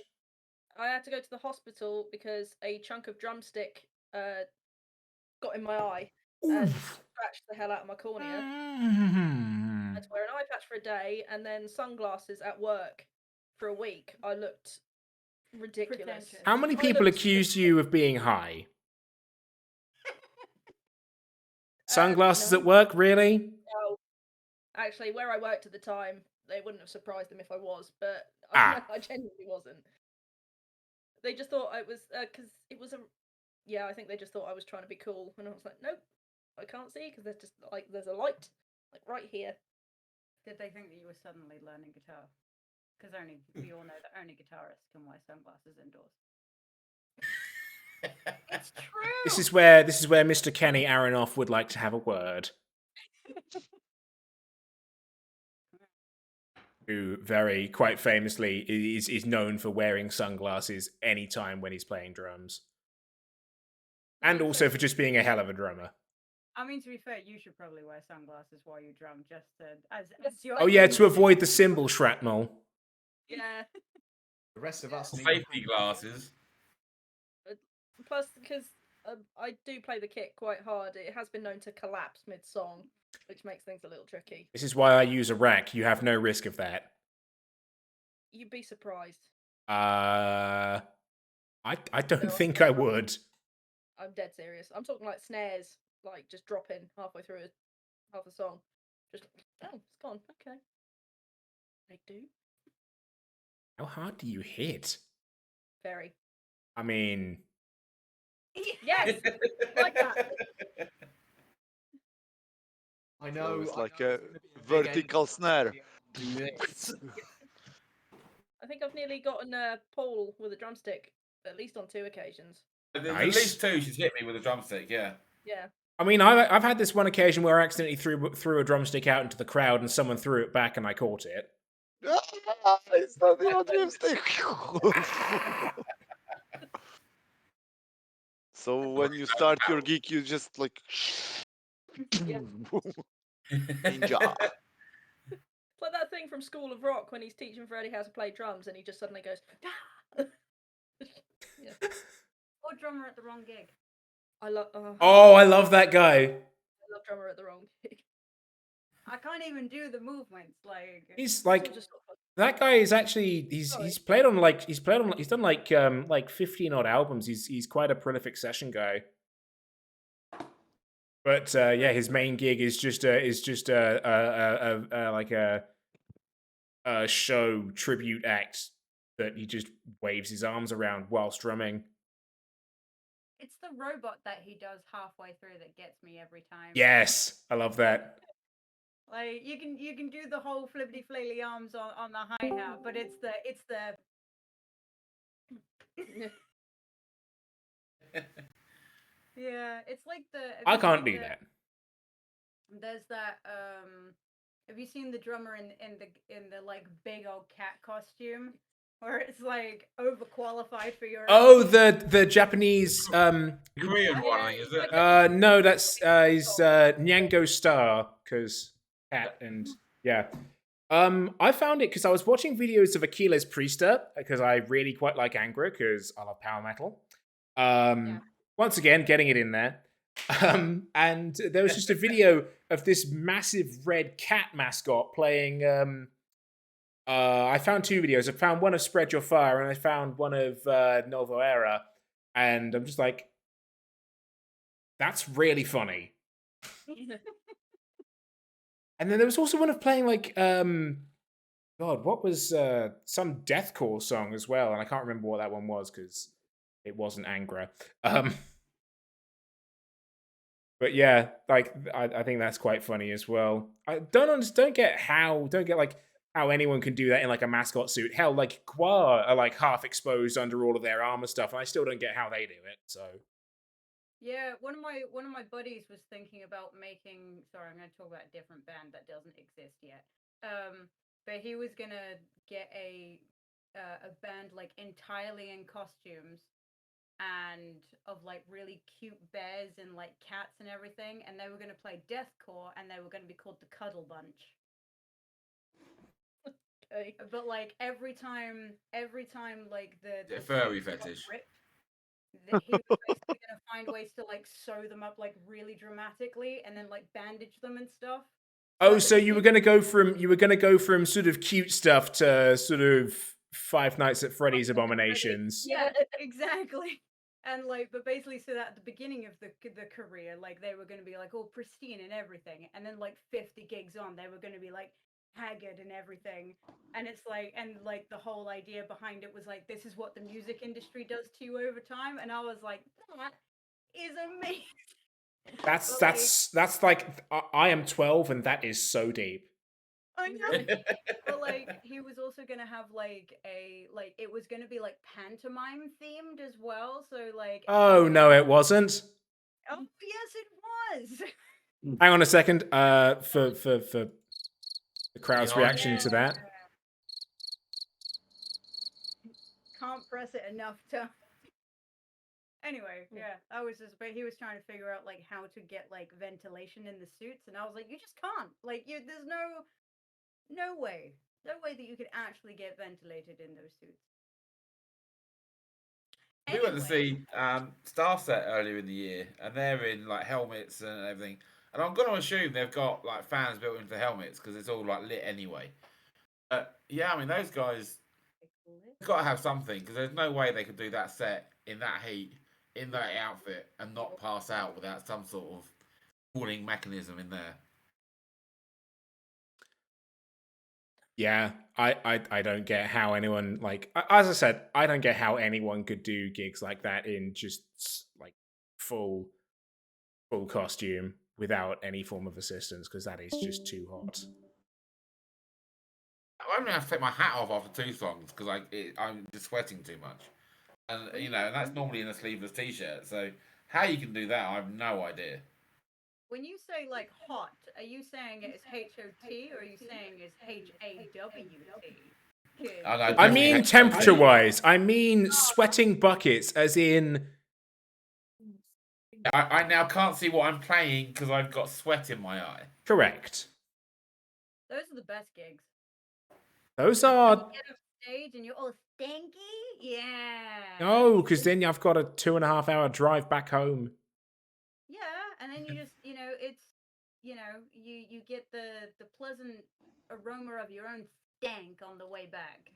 I had to go to the hospital because a chunk of drumstick got in my eye and scratched the hell out of my cornea. I had to wear an eye patch for a day and then sunglasses at work for a week. I looked ridiculous. Pretentious. How many people accused you of being high? Sunglasses no. at work, really? No. Actually, where I worked at the time, they wouldn't have surprised them if I was, but Ah. I genuinely wasn't. They just thought I was, because it was a, yeah, I think they just thought I was trying to be cool, and I was like, nope, I can't see because there's just like there's a light like right here. Did they think that you were suddenly learning guitar? Because we all know that only guitarists can wear sunglasses indoors. It's true. This is where Mr. Kenny Aronoff would like to have a word. Who very quite famously is known for wearing sunglasses anytime when he's playing drums. And also for just being a hell of a drummer. I mean, to be fair, you should probably wear sunglasses while you drum, just as your. Oh yeah, to avoid the cymbal shrapnel. Yeah. The rest of us need Safety glasses. Plus, because I do play the kit quite hard, it has been known to collapse mid-song, which makes things a little tricky. This is why I use a rack. You have no risk of that. You'd be surprised. I don't think I would. I'm dead serious. I'm talking like snares, like just dropping halfway through half a song. Just, oh, it's gone. Okay. They do. How hard do you hit? Very. I mean, Yes, like that. I So know. it's I like know a it's gonna be a big vertical end, snare. Yes. I think I've nearly gotten a pole with a drumstick, at least on 2 occasions. There's at Nice. least 2 she's hit me with a drumstick, yeah. Yeah. I mean, I've had this one occasion where I accidentally threw a drumstick out into the crowd and someone threw it back and I caught it. It's not your drumstick. So when you start your gig, you just like Yeah. ninja. It's like that thing from School of Rock when he's teaching Freddie how to play drums and he just suddenly goes, "Ah!" Yeah. Or drummer at the wrong gig. I love Oh, I love that guy. drummer at the wrong gig. I can't even do the movements. Like He's It's all like just not fun. that guy is actually Sorry. he's done like 15 odd albums. He's quite a prolific session guy. But yeah, his main gig is just like a show tribute act that he just waves his arms around whilst drumming. it's the robot that he does halfway through that gets me every time. Yes, I love that. Like you can do the whole flippity flaily arms on the hi hat, but it's the yeah, it's like the have I you can't seen do the- that. There's that have you seen the drummer in the like big old cat costume where it's like overqualified for your Oh, the Japanese Korean one, I think, is it? no, that's he's Nyango Star, because cat and yeah. I found it because I was watching videos of Achilles Priester because I really quite like Angra because I love power metal. Once again, getting it in there. And there was just a video of this massive red cat mascot playing. I found 2 videos. I found one of Spread Your Fire and I found one of Novo Era, and I'm just like, that's really funny. And then there was also one of playing like God, what was some deathcore song as well, and I can't remember what that one was because it wasn't Angra. But yeah, like I think that's quite funny as well. I don't get how anyone can do that in like a mascot suit. Hell, like Kwa are like half exposed under all of their armor stuff, and I still don't get how they do it. So Yeah, one of my buddies was thinking about making. Sorry, I'm going to talk about a different band that doesn't exist yet. But he was gonna get a band like entirely in costumes and of like really cute bears and like cats and everything, and they were gonna play deathcore, and they were gonna be called the Cuddle Bunch. Okay. But like every time like the furry suits got fetish. ripped, that he was basically gonna find ways to like sew them up like really dramatically and then like bandage them and stuff. oh, at so the you were beginning- gonna go from sort of cute stuff to sort of Five Nights at Freddy's abominations. Yeah, exactly. And like, but basically, so that at the beginning of the career, like they were going to be like all pristine and everything, and then like 50 gigs on, they were going to be like haggard and everything. And it's like, and like the whole idea behind it was like, this is what the music industry does to you over time. And I was like, that is amazing. That's like I am 12 and that is so deep. I know. But like he was also gonna have like it was gonna be like pantomime themed as well. So like Oh no, it wasn't. oh yes it was. Hang on a second. For the crowd's Yeah. reaction to that. Can't press it enough to anyway, yeah, I was just but he was trying to figure out like how to get like ventilation in the suits, and I was like, you just can't. Like there's no way. No way that you could actually get ventilated in those suits. We went to Anyway. see Starset earlier in the year, and they're in like helmets and everything. And I'm going to assume they've got like fans built into the helmets because it's all like lit anyway. But yeah, I mean those guys got to have something because there's no way they could do that set in that heat, in that outfit, and not pass out without some sort of cooling mechanism in there. Yeah, I don't get how anyone like as I said, I don't get how anyone could do gigs like that in just like full costume without any form of assistance because that is just too hot. I'm gonna have to take my hat off after 2 songs because I'm just sweating too much, and and that's normally in a sleeveless t-shirt. So how you can do that, I have no idea. When you say like hot, are you saying it's HOT or are you saying it's HAWT? I mean temperature-wise. I mean sweating buckets, as in. I now can't see what I'm playing because I've got sweat in my eye. Correct. Those are the best gigs. Those You are. get off stage and you're all stinky. Yeah. No, because then I've got a 2.5-hour drive back home. Yeah, and then you just it's you get the pleasant aroma of your own stank on the way back.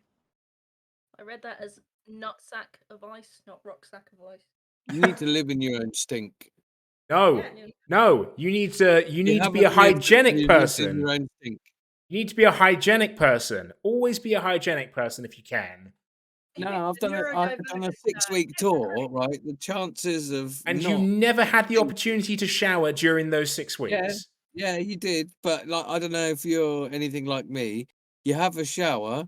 I read that as nutsack of ice, not rucksack of ice. You need to live in your own stink. No, Yeah. no. You need to be a haven't lived hygienic until you lived in person. your own stink. You need to be a hygienic person. Always be a hygienic person if you can. No, I've The done a neurodivergent, 6-week tour, right? The chances of And not you never had the opportunity to shower during those 6 weeks. Yeah, you did, but like I don't know if you're anything like me. You have a shower,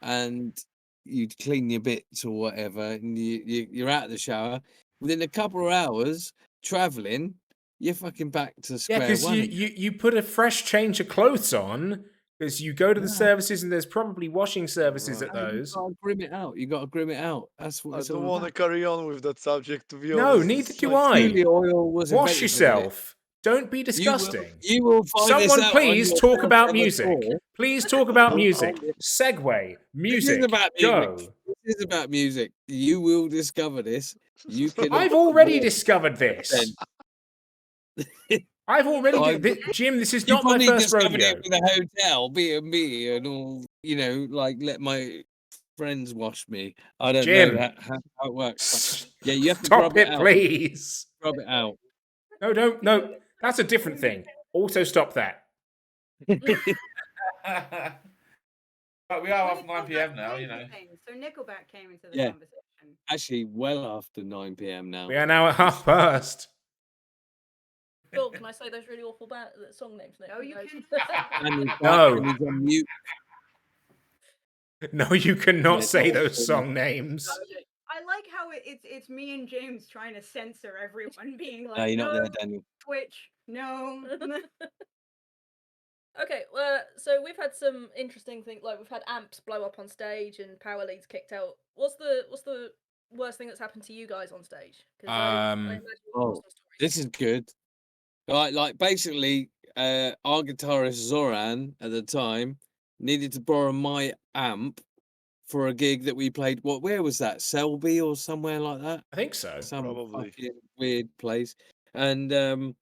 and you clean your bits or whatever, and you're out of the shower. Within a couple of hours traveling, you're fucking back to Yeah, square because one. you put a fresh change of clothes on because you go to the services and there's probably washing services at those. You gotta grim it out. You gotta grim it out. That's what I it's don't all want to about. carry on with that subject, to be No, honest. neither It's do like- I. Truly oil was Wash invented with it. yourself. Don't be disgusting. You will find this Someone out on please your talk first about ever music. tour. Please talk about You'll music. find it. Segue. Music. This is about music. Go. This is about music. You will discover this. You can. I've already discovered this. I've already. Jim, this is You not my probably first discovered rodeo. it with a hotel, B&B, and all. Like let my friends wash me. I don't Jim. know how it works. But yeah, you have to Stop rub it, it out. please. Rub it out. No, don't. No, that's a different thing. Also, stop that. But we are off 9 p.m. now, So Nickelback came into the Yeah. conversation. Actually, well after 9 p.m. now. We are now at past. Phil, can I say those really awful song names? Oh, you can. No. And he's on mute. No, you cannot Yeah, say no, those song names. I like how it's me and James trying to censor everyone, being like, No, you're not no, there, Daniel. Twitch, no. Okay, so we've had some interesting things, like we've had amps blow up on stage and power leads kicked out. What's the worst thing that's happened to you guys on stage? I imagine you've got some stories. This is good. Like basically, our guitarist Zoran at the time needed to borrow my amp for a gig that we played. Where was that? Selby or somewhere like that? I think so. Some Probably. fucking weird place. And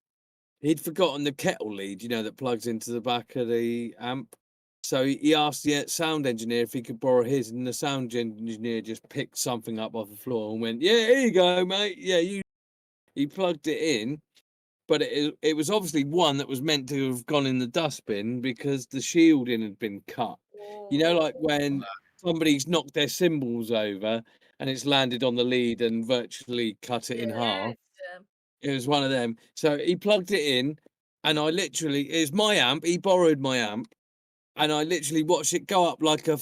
he'd forgotten the kettle lead, that plugs into the back of the amp. So he asked the sound engineer if he could borrow his, and the sound engineer just picked something up off the floor and went, "Yeah, here you go, mate. Yeah, you." He plugged it in, but it was obviously one that was meant to have gone in the dustbin because the shielding had been cut. Like when somebody's knocked their cymbals over and it's landed on the lead and virtually cut it in half. It was one of them. So he plugged it in, and it's my amp. He borrowed my amp, and I literally watched it go up like a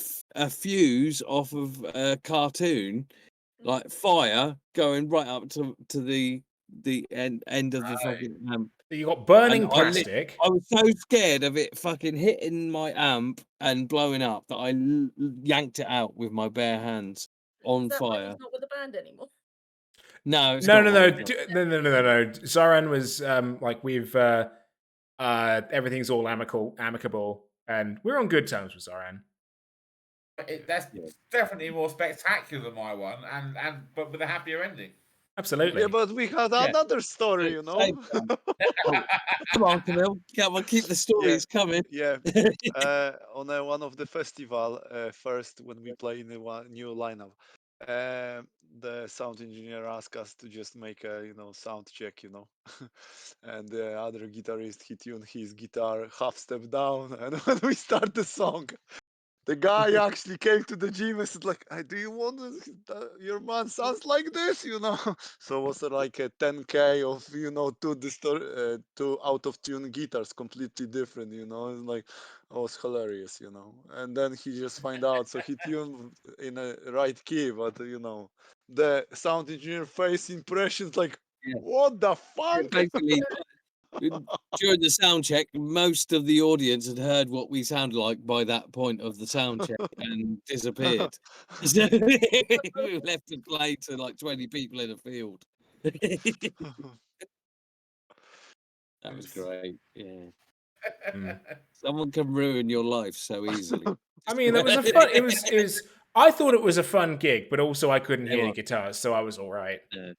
fuse off of a cartoon, like fire going right up to the end of the fucking amp. So you got burning And plastic. I was so scared of it fucking hitting my amp and blowing up that I yanked it out with my bare hands on Is that why fire. he's not with the band anymore? No, it's No. not. Zoran was like we've everything's all amicable, and we're on good terms with Zoran. That's definitely more spectacular than my one, but with a happier ending. Absolutely. Yeah, but we had another story, Come on, Camille. Come on, keep the stories coming. Yeah. On one of the festival, first when we play in the new lineup, the sound engineer asked us to just make a sound check, and the other guitarist, he tuned his guitar half step down, and when we start the song, The guy actually came to the gym and said, like, do you want your man sounds like this, you know? So it was like a 10K of, you know, two out of tune guitars, completely different, you know. And like, it was hilarious, you know. And then he just find out, so he tuned in a right key, but you know, the sound engineer face impressions like, Yeah. what the fuck? Basically, during the sound check, most of the audience had heard what we sound like by that point of the sound check and disappeared. So we were left to play to like 20 people in a field. That was great. Yeah. Someone can ruin your life so easily. I mean, it was a fun. It was. I thought it was a fun gig, but also I couldn't hear the guitars, so I was all right. Yeah.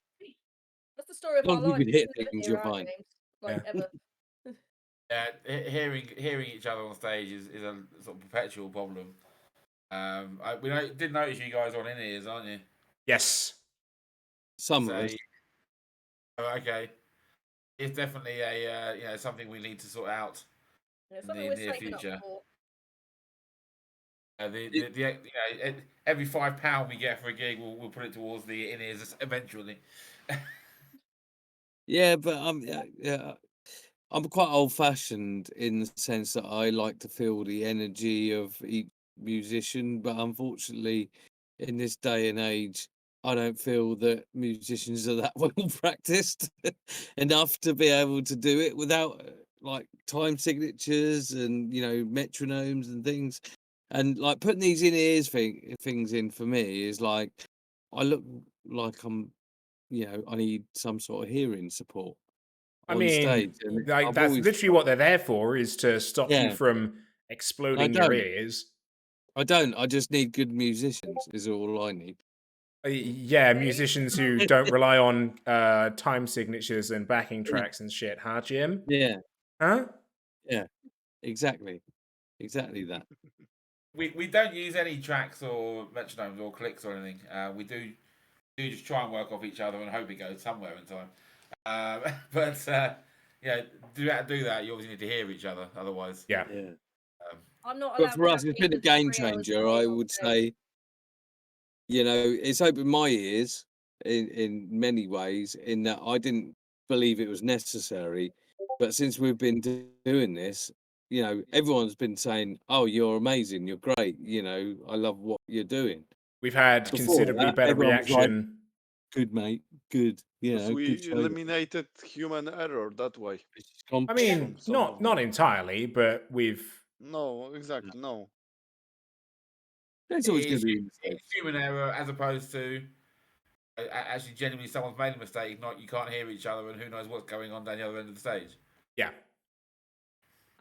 That's the story of As long our as you life. could hit isn't it, things, here you're at fine. Games? Like Yeah. ever. Hearing each other on stage is a sort of perpetual problem. We did notice you guys on in-ears, aren't you? Yes. Some of us. Oh, okay. It's definitely a something we need to sort out Yeah, in something the we're near saving up future. for. Every £5 we get for a gig, we'll put it towards the in-ears eventually. Yeah, but I'm quite old-fashioned in the sense that I like to feel the energy of each musician, but unfortunately, in this day and age, I don't feel that musicians are that well practiced enough to be able to do it without like time signatures and metronomes and things. And like putting these in-ears things in for me is like I look like I need some sort of hearing support I on stage. mean, And like I've that's always literally what they're there for, is to stop you Yeah. from I exploding your don't. ears. I don't. I just need good musicians. Is all I need. Yeah, musicians who don't rely on time signatures and backing tracks and shit, huh, Jim? Yeah. Huh? Yeah. Exactly. Exactly that. We don't use any tracks or metronomes or clicks or anything. We do just try and work off each other and hope it goes somewhere in time. Do that. You obviously need to hear each other, otherwise. Yeah. Yeah. I'm not But allowed for to us, have it's been a speakers game 3 hours changer. a day I on would stage. say. It's opened my ears in many ways. In that I didn't believe it was necessary, but since we've been doing this, everyone's been saying, "Oh, you're amazing. You're great. I love what you're doing." We've had Before considerably that, better everyone was like, reaction. "Good, mate. Good. Because Good we show." eliminated human error that way. It's gone. I From mean, some of not them. entirely, but we've. No, exactly. No. There's always going It's to be mistakes. human error as opposed to actually genuinely someone's made a mistake. Not you can't hear each other and who knows what's going on down the other end of the stage. Yeah.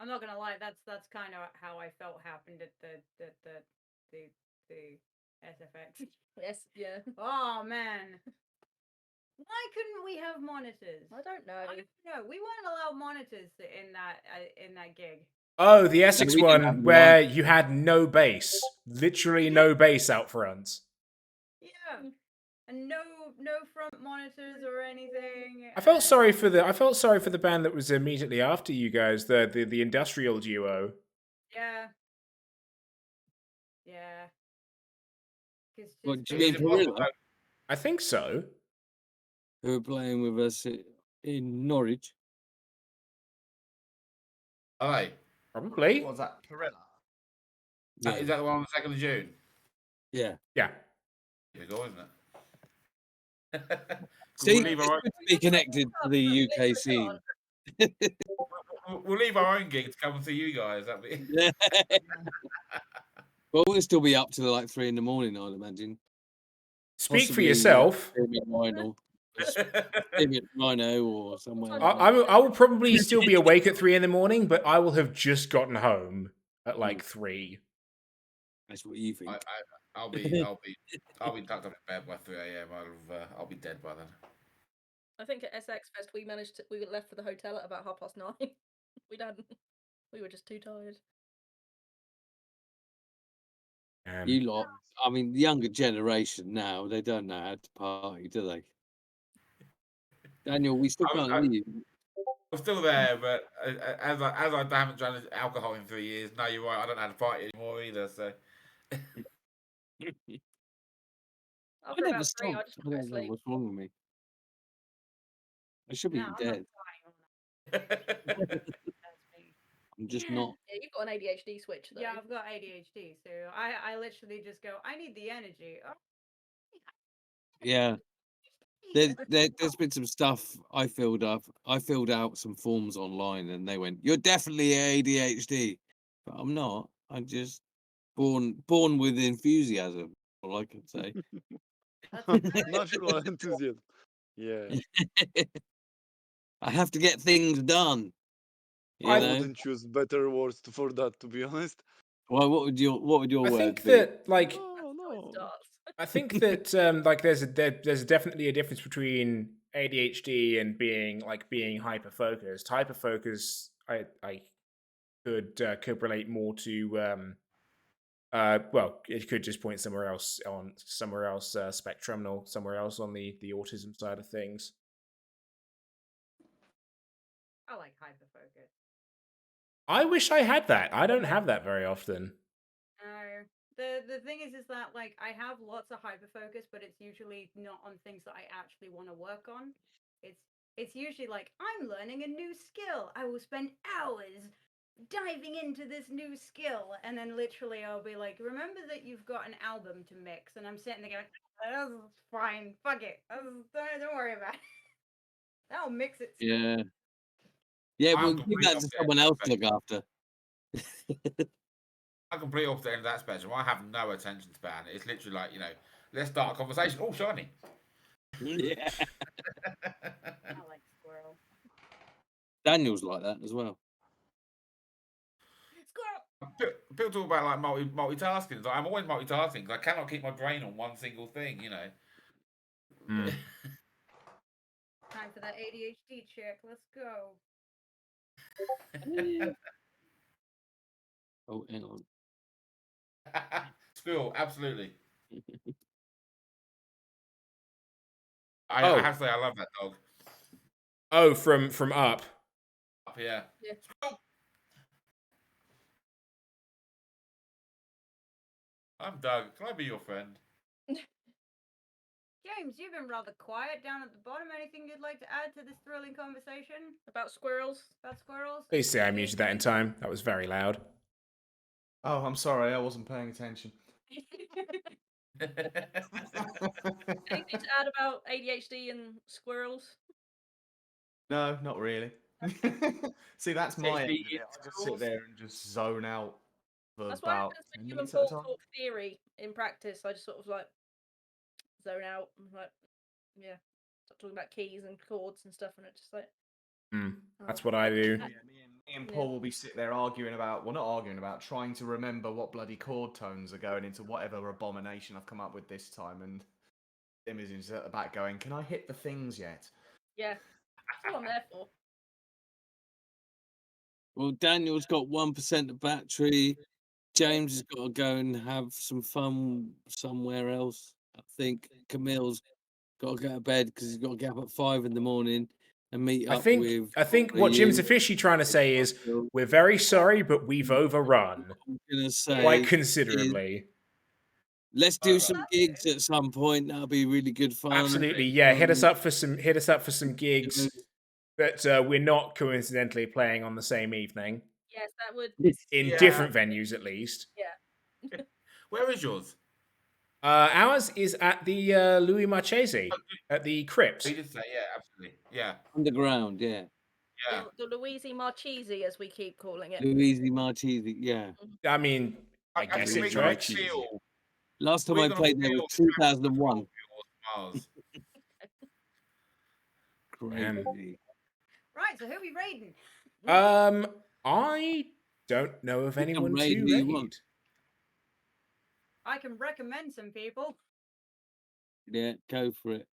I'm not gonna lie, that's kind of how I felt happened at the SFX. Yes, yeah. Oh man, why couldn't we have monitors? I don't know. I don't know. We weren't allowed monitors in that gig. Oh, the Essex we didn't have one one. where you had no bass, literally no bass out front. Yeah, and no front monitors or anything. I felt sorry for the band that was immediately after you guys, the industrial duo. Yeah. Yeah. What do you mean, Perilla? I think so. Who are playing with us in Norwich? Are they? Probably. What was that? Perilla? Yeah. Is that the one on the 2nd of June? Yeah. Yeah. Typical, isn't it? See, we'll leave it's our good to be connected to the UK scene. we'll leave our own gig to come and see you guys. That'd be... Well, we'll still be up till like 3 in the morning, I'd imagine. Speak for Possibly, yourself. Rhino or somewhere. I will probably still be awake at 3 in the morning, but I will have just gotten home at like 3. That's what you think. I'll be tucked up in bed by 3 a.m. I'll be dead by then. I think at SX Fest we left for the hotel at about 9:30. We were just too tired. You lot, I mean, the younger generation now, they don't know how to party, do they? Daniel, we still can't hear you. I'm still there, but as I haven't drank alcohol in 3 years, no, you're right. I don't know how to party anymore either. So After never about 3, I stopped. just I went to don't know sleep. what's wrong with me. I should No, be I'm not dead. dying. That's me. I'm just not. Yeah, you've got an ADHD switch though. Yeah, I've got ADHD, so I literally just go, I need the energy. Oh, Yeah. There's been some stuff I filled up. I filled out some forms online, and they went, "You're definitely ADHD," but I'm not. I'm just born with enthusiasm. All I can say. Natural enthusiasm. Yeah. I have to get things done. You I know. wouldn't choose better words for that, to be honest. Well, what would your I words think be? that like No, How it no. starts. I think that like there's definitely a difference between ADHD and being hyper focused. Hyper focus, I could relate more to well, it could just point somewhere else spectrum, or somewhere else on the autism side of things. I like hyperfocus. I wish I had that. I don't have that very often. No. The thing is that like I have lots of hyperfocus, but it's usually not on things that I actually want to work on. It's usually like I'm learning a new skill. I will spend hours diving into this new skill, and then literally I'll be like, remember that you've got an album to mix, and I'm sitting there going, that's fine, fuck it, don't worry about it. I'll mix it. Yeah. Yeah, I'm well, give completely that off to the end someone of else that to look after. I'm completely off the end of that spectrum. I have no attention span. It's literally like, let's start a conversation. Oh, shiny. Yeah. I like squirrel. Daniel's like that as well. Squirrel. People talk about like multitasking. It's like, I'm always multitasking because I cannot keep my brain on one single thing. Mm. Time for that ADHD check. Let's go. Oh, hang on. Squirrel, absolutely. I Oh, have to say, I love that dog. oh, from Up. Up here. Yeah. Squirrel. I'm Doug. Can I be your friend? James, you've been rather quiet down at the bottom. Anything you'd like to add to this thrilling conversation About squirrels? about squirrels? Please say I muted that in time. That was very loud. Oh, I'm sorry, I wasn't paying attention. Anything to add about ADHD and squirrels? No, not really. See, that's my end of ADHD it. I just sit there and just zone out for That's why about when 10 you and minutes at a Paul time. talk theory in practice, I just sort of like zone out and like, yeah, start talking about keys and chords and stuff, and it's just like, That's what I do. Yeah, me and Paul will be sitting there arguing about, well, not arguing about, trying to remember what bloody chord tones are going into whatever abomination I've come up with this time. And Imogen's at the back going, can I hit the things yet? yeah, that's what I'm there for. Well, Daniel's got 1% of battery. James has got to go and have some fun somewhere else. I think Camille's got to go to bed because he's got to get up at 5 in the morning and meet I up think with. I think what Jim's officially trying to say is we're very sorry, but we've overrun I'm gonna say quite is, considerably. let's do some gigs at some point. That'll be really good fun. Absolutely, yeah. Hit us up for some gigs that we're not coincidentally playing on the same evening Yes, that would. in Yeah. different venues at least. Yeah. Where is yours? Ours is at the Louis Marchese at the Crypt. You did say, yeah, absolutely. Yeah. Underground, yeah. Yeah. The Luigi Marchese, as we keep calling it. Luigi Marchese, yeah. I mean, I I guess think it we're gonna tracks. feel. Last time We're I gonna played there feel was 2001. Mars. Crazy. Right, so who we raiding? I don't know of You can anyone raid to who you raid. want. I can recommend some people. Yeah, go for it.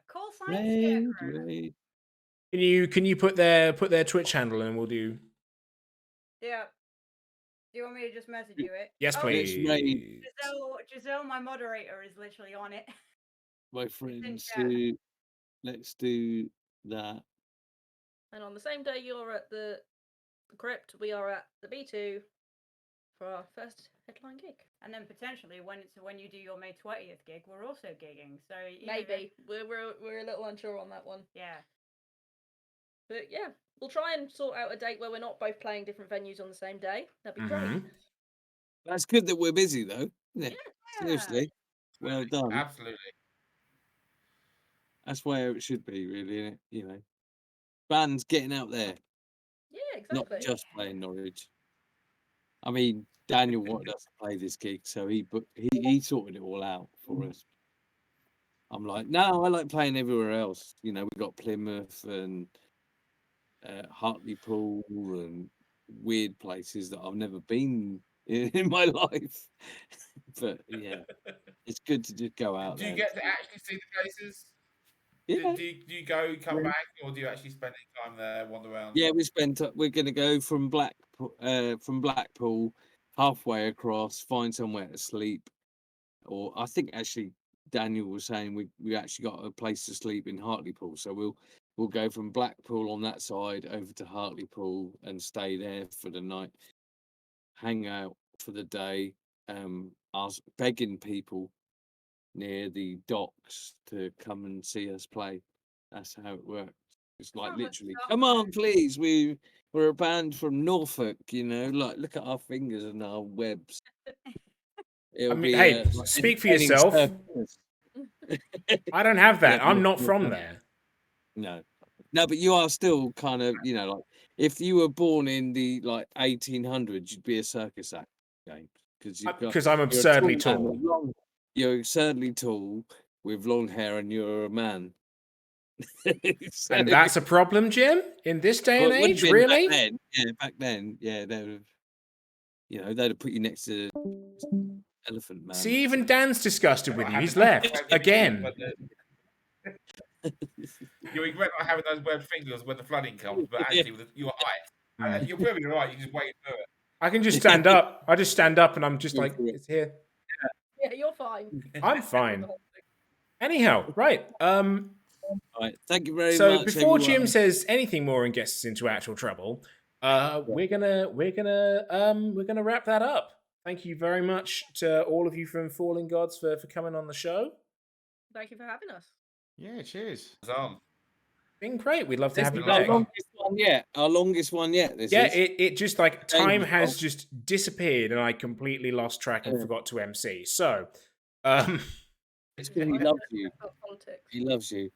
Call sign Raid, Scarecrow. raid. Can you put their Twitch handle and we'll do. Yeah. Do you want me to just message you it? Yes, Oh, please. Giselle, my moderator, is literally on it. My It's in friends, chat. let's do that. And on the same day you're at the Crypt, we are at the B2 for our first headline gig. And then potentially when you do your May 20th gig, we're also gigging. So Maybe we're a little unsure on that one. Yeah. But yeah, we'll try and sort out a date where we're not both playing different venues on the same day. That'd be great. That's good that we're busy though, isn't it? Yeah. Seriously, well done. Absolutely. That's where it should be, really, isn't it? You know, bands getting out there, Yeah, not exactly. just playing Norwich. I mean, Daniel wanted us to play this gig, so he sorted it all out for us. I'm like, no, I like playing everywhere else. You know, we got Plymouth and Hartlepool and weird places that I've never been in my life. But yeah, it's good to just go out Do there. you get to actually see the places? Yeah. Do you go, come back, or do you actually spend any time there, wander around? Yeah, we're going to go from Blackpool halfway across, find somewhere to sleep, or I think actually Daniel was saying we actually got a place to sleep in Hartlepool, so we'll go from Blackpool on that side over to Hartlepool and stay there for the night, hang out for the day. I was begging people near the docks to come and see us play. That's how it works. It's like literally, come on, please. We're a band from Norfolk, you know. Like, look at our fingers and our webs. It'll be hey, like speak for entertaining yourself. circus. I don't have that. Yeah, I'm not from there. No, but you are still kind of, you know, like if you were born in the like 1800s, you'd be a circus act, James, Because I'm absurdly tall. You're absurdly tall with long hair, and you're a man. So, And that's a problem, Jim, in this day and it would have age, been really? back then, yeah, they would have, you know, they'd have put you next to Elephant Man. See, even Dan's disgusted with you. He's left again. You regret not having those webbed fingers when the flooding comes, but actually with your height, you're probably right. You just wait through it. I can just stand up. I just stand up and I'm just like, it's here. Yeah, you're fine. I'm fine. Anyhow, right. Right, thank you very much. So before everyone. Jim says anything more and gets us into actual trouble, we're gonna wrap that up. Thank you very much to all of you from Falling Gods for coming on the show. Thank you for having us. Yeah, cheers. Been great. We'd love to This have is you our back. longest one yet. Our longest one yet. This Yeah, is. it just like time James, has just disappeared and I completely lost track and forgot to MC. So, it's because he loves you. He loves you.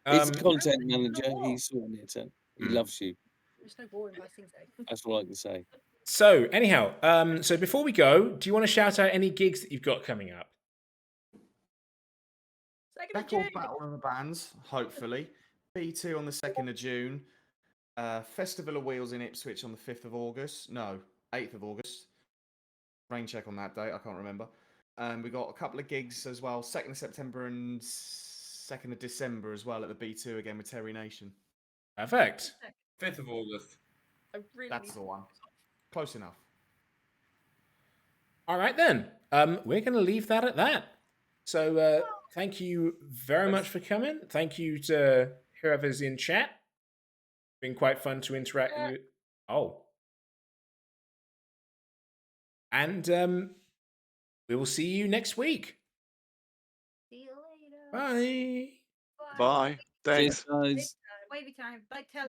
He's a content manager. He's sorting it out. He loves you. There's no boring things. That's all I can say. So anyhow, so before we go, do you want to shout out any gigs that you've got coming up? Record Battle of the Bands, hopefully. B2 on the 2nd of June. Festival of Wheels in Ipswich on the 5th of August. No, 8th of August. Rain check on that date, I can't remember. We got a couple of gigs as well, 2nd of September and 2nd of December as well at the B2 again with Terry Nation. Perfect. 5th of August. That's the one. Close enough. All right then. We're going to leave that at that. So thank you very much for coming. Thank you to whoever's in chat. Been quite fun to interact with. Oh. And we will see you next week. See you later. Bye. Bye. Thanks. Cheers, guys. Wavy time. Bye, tell.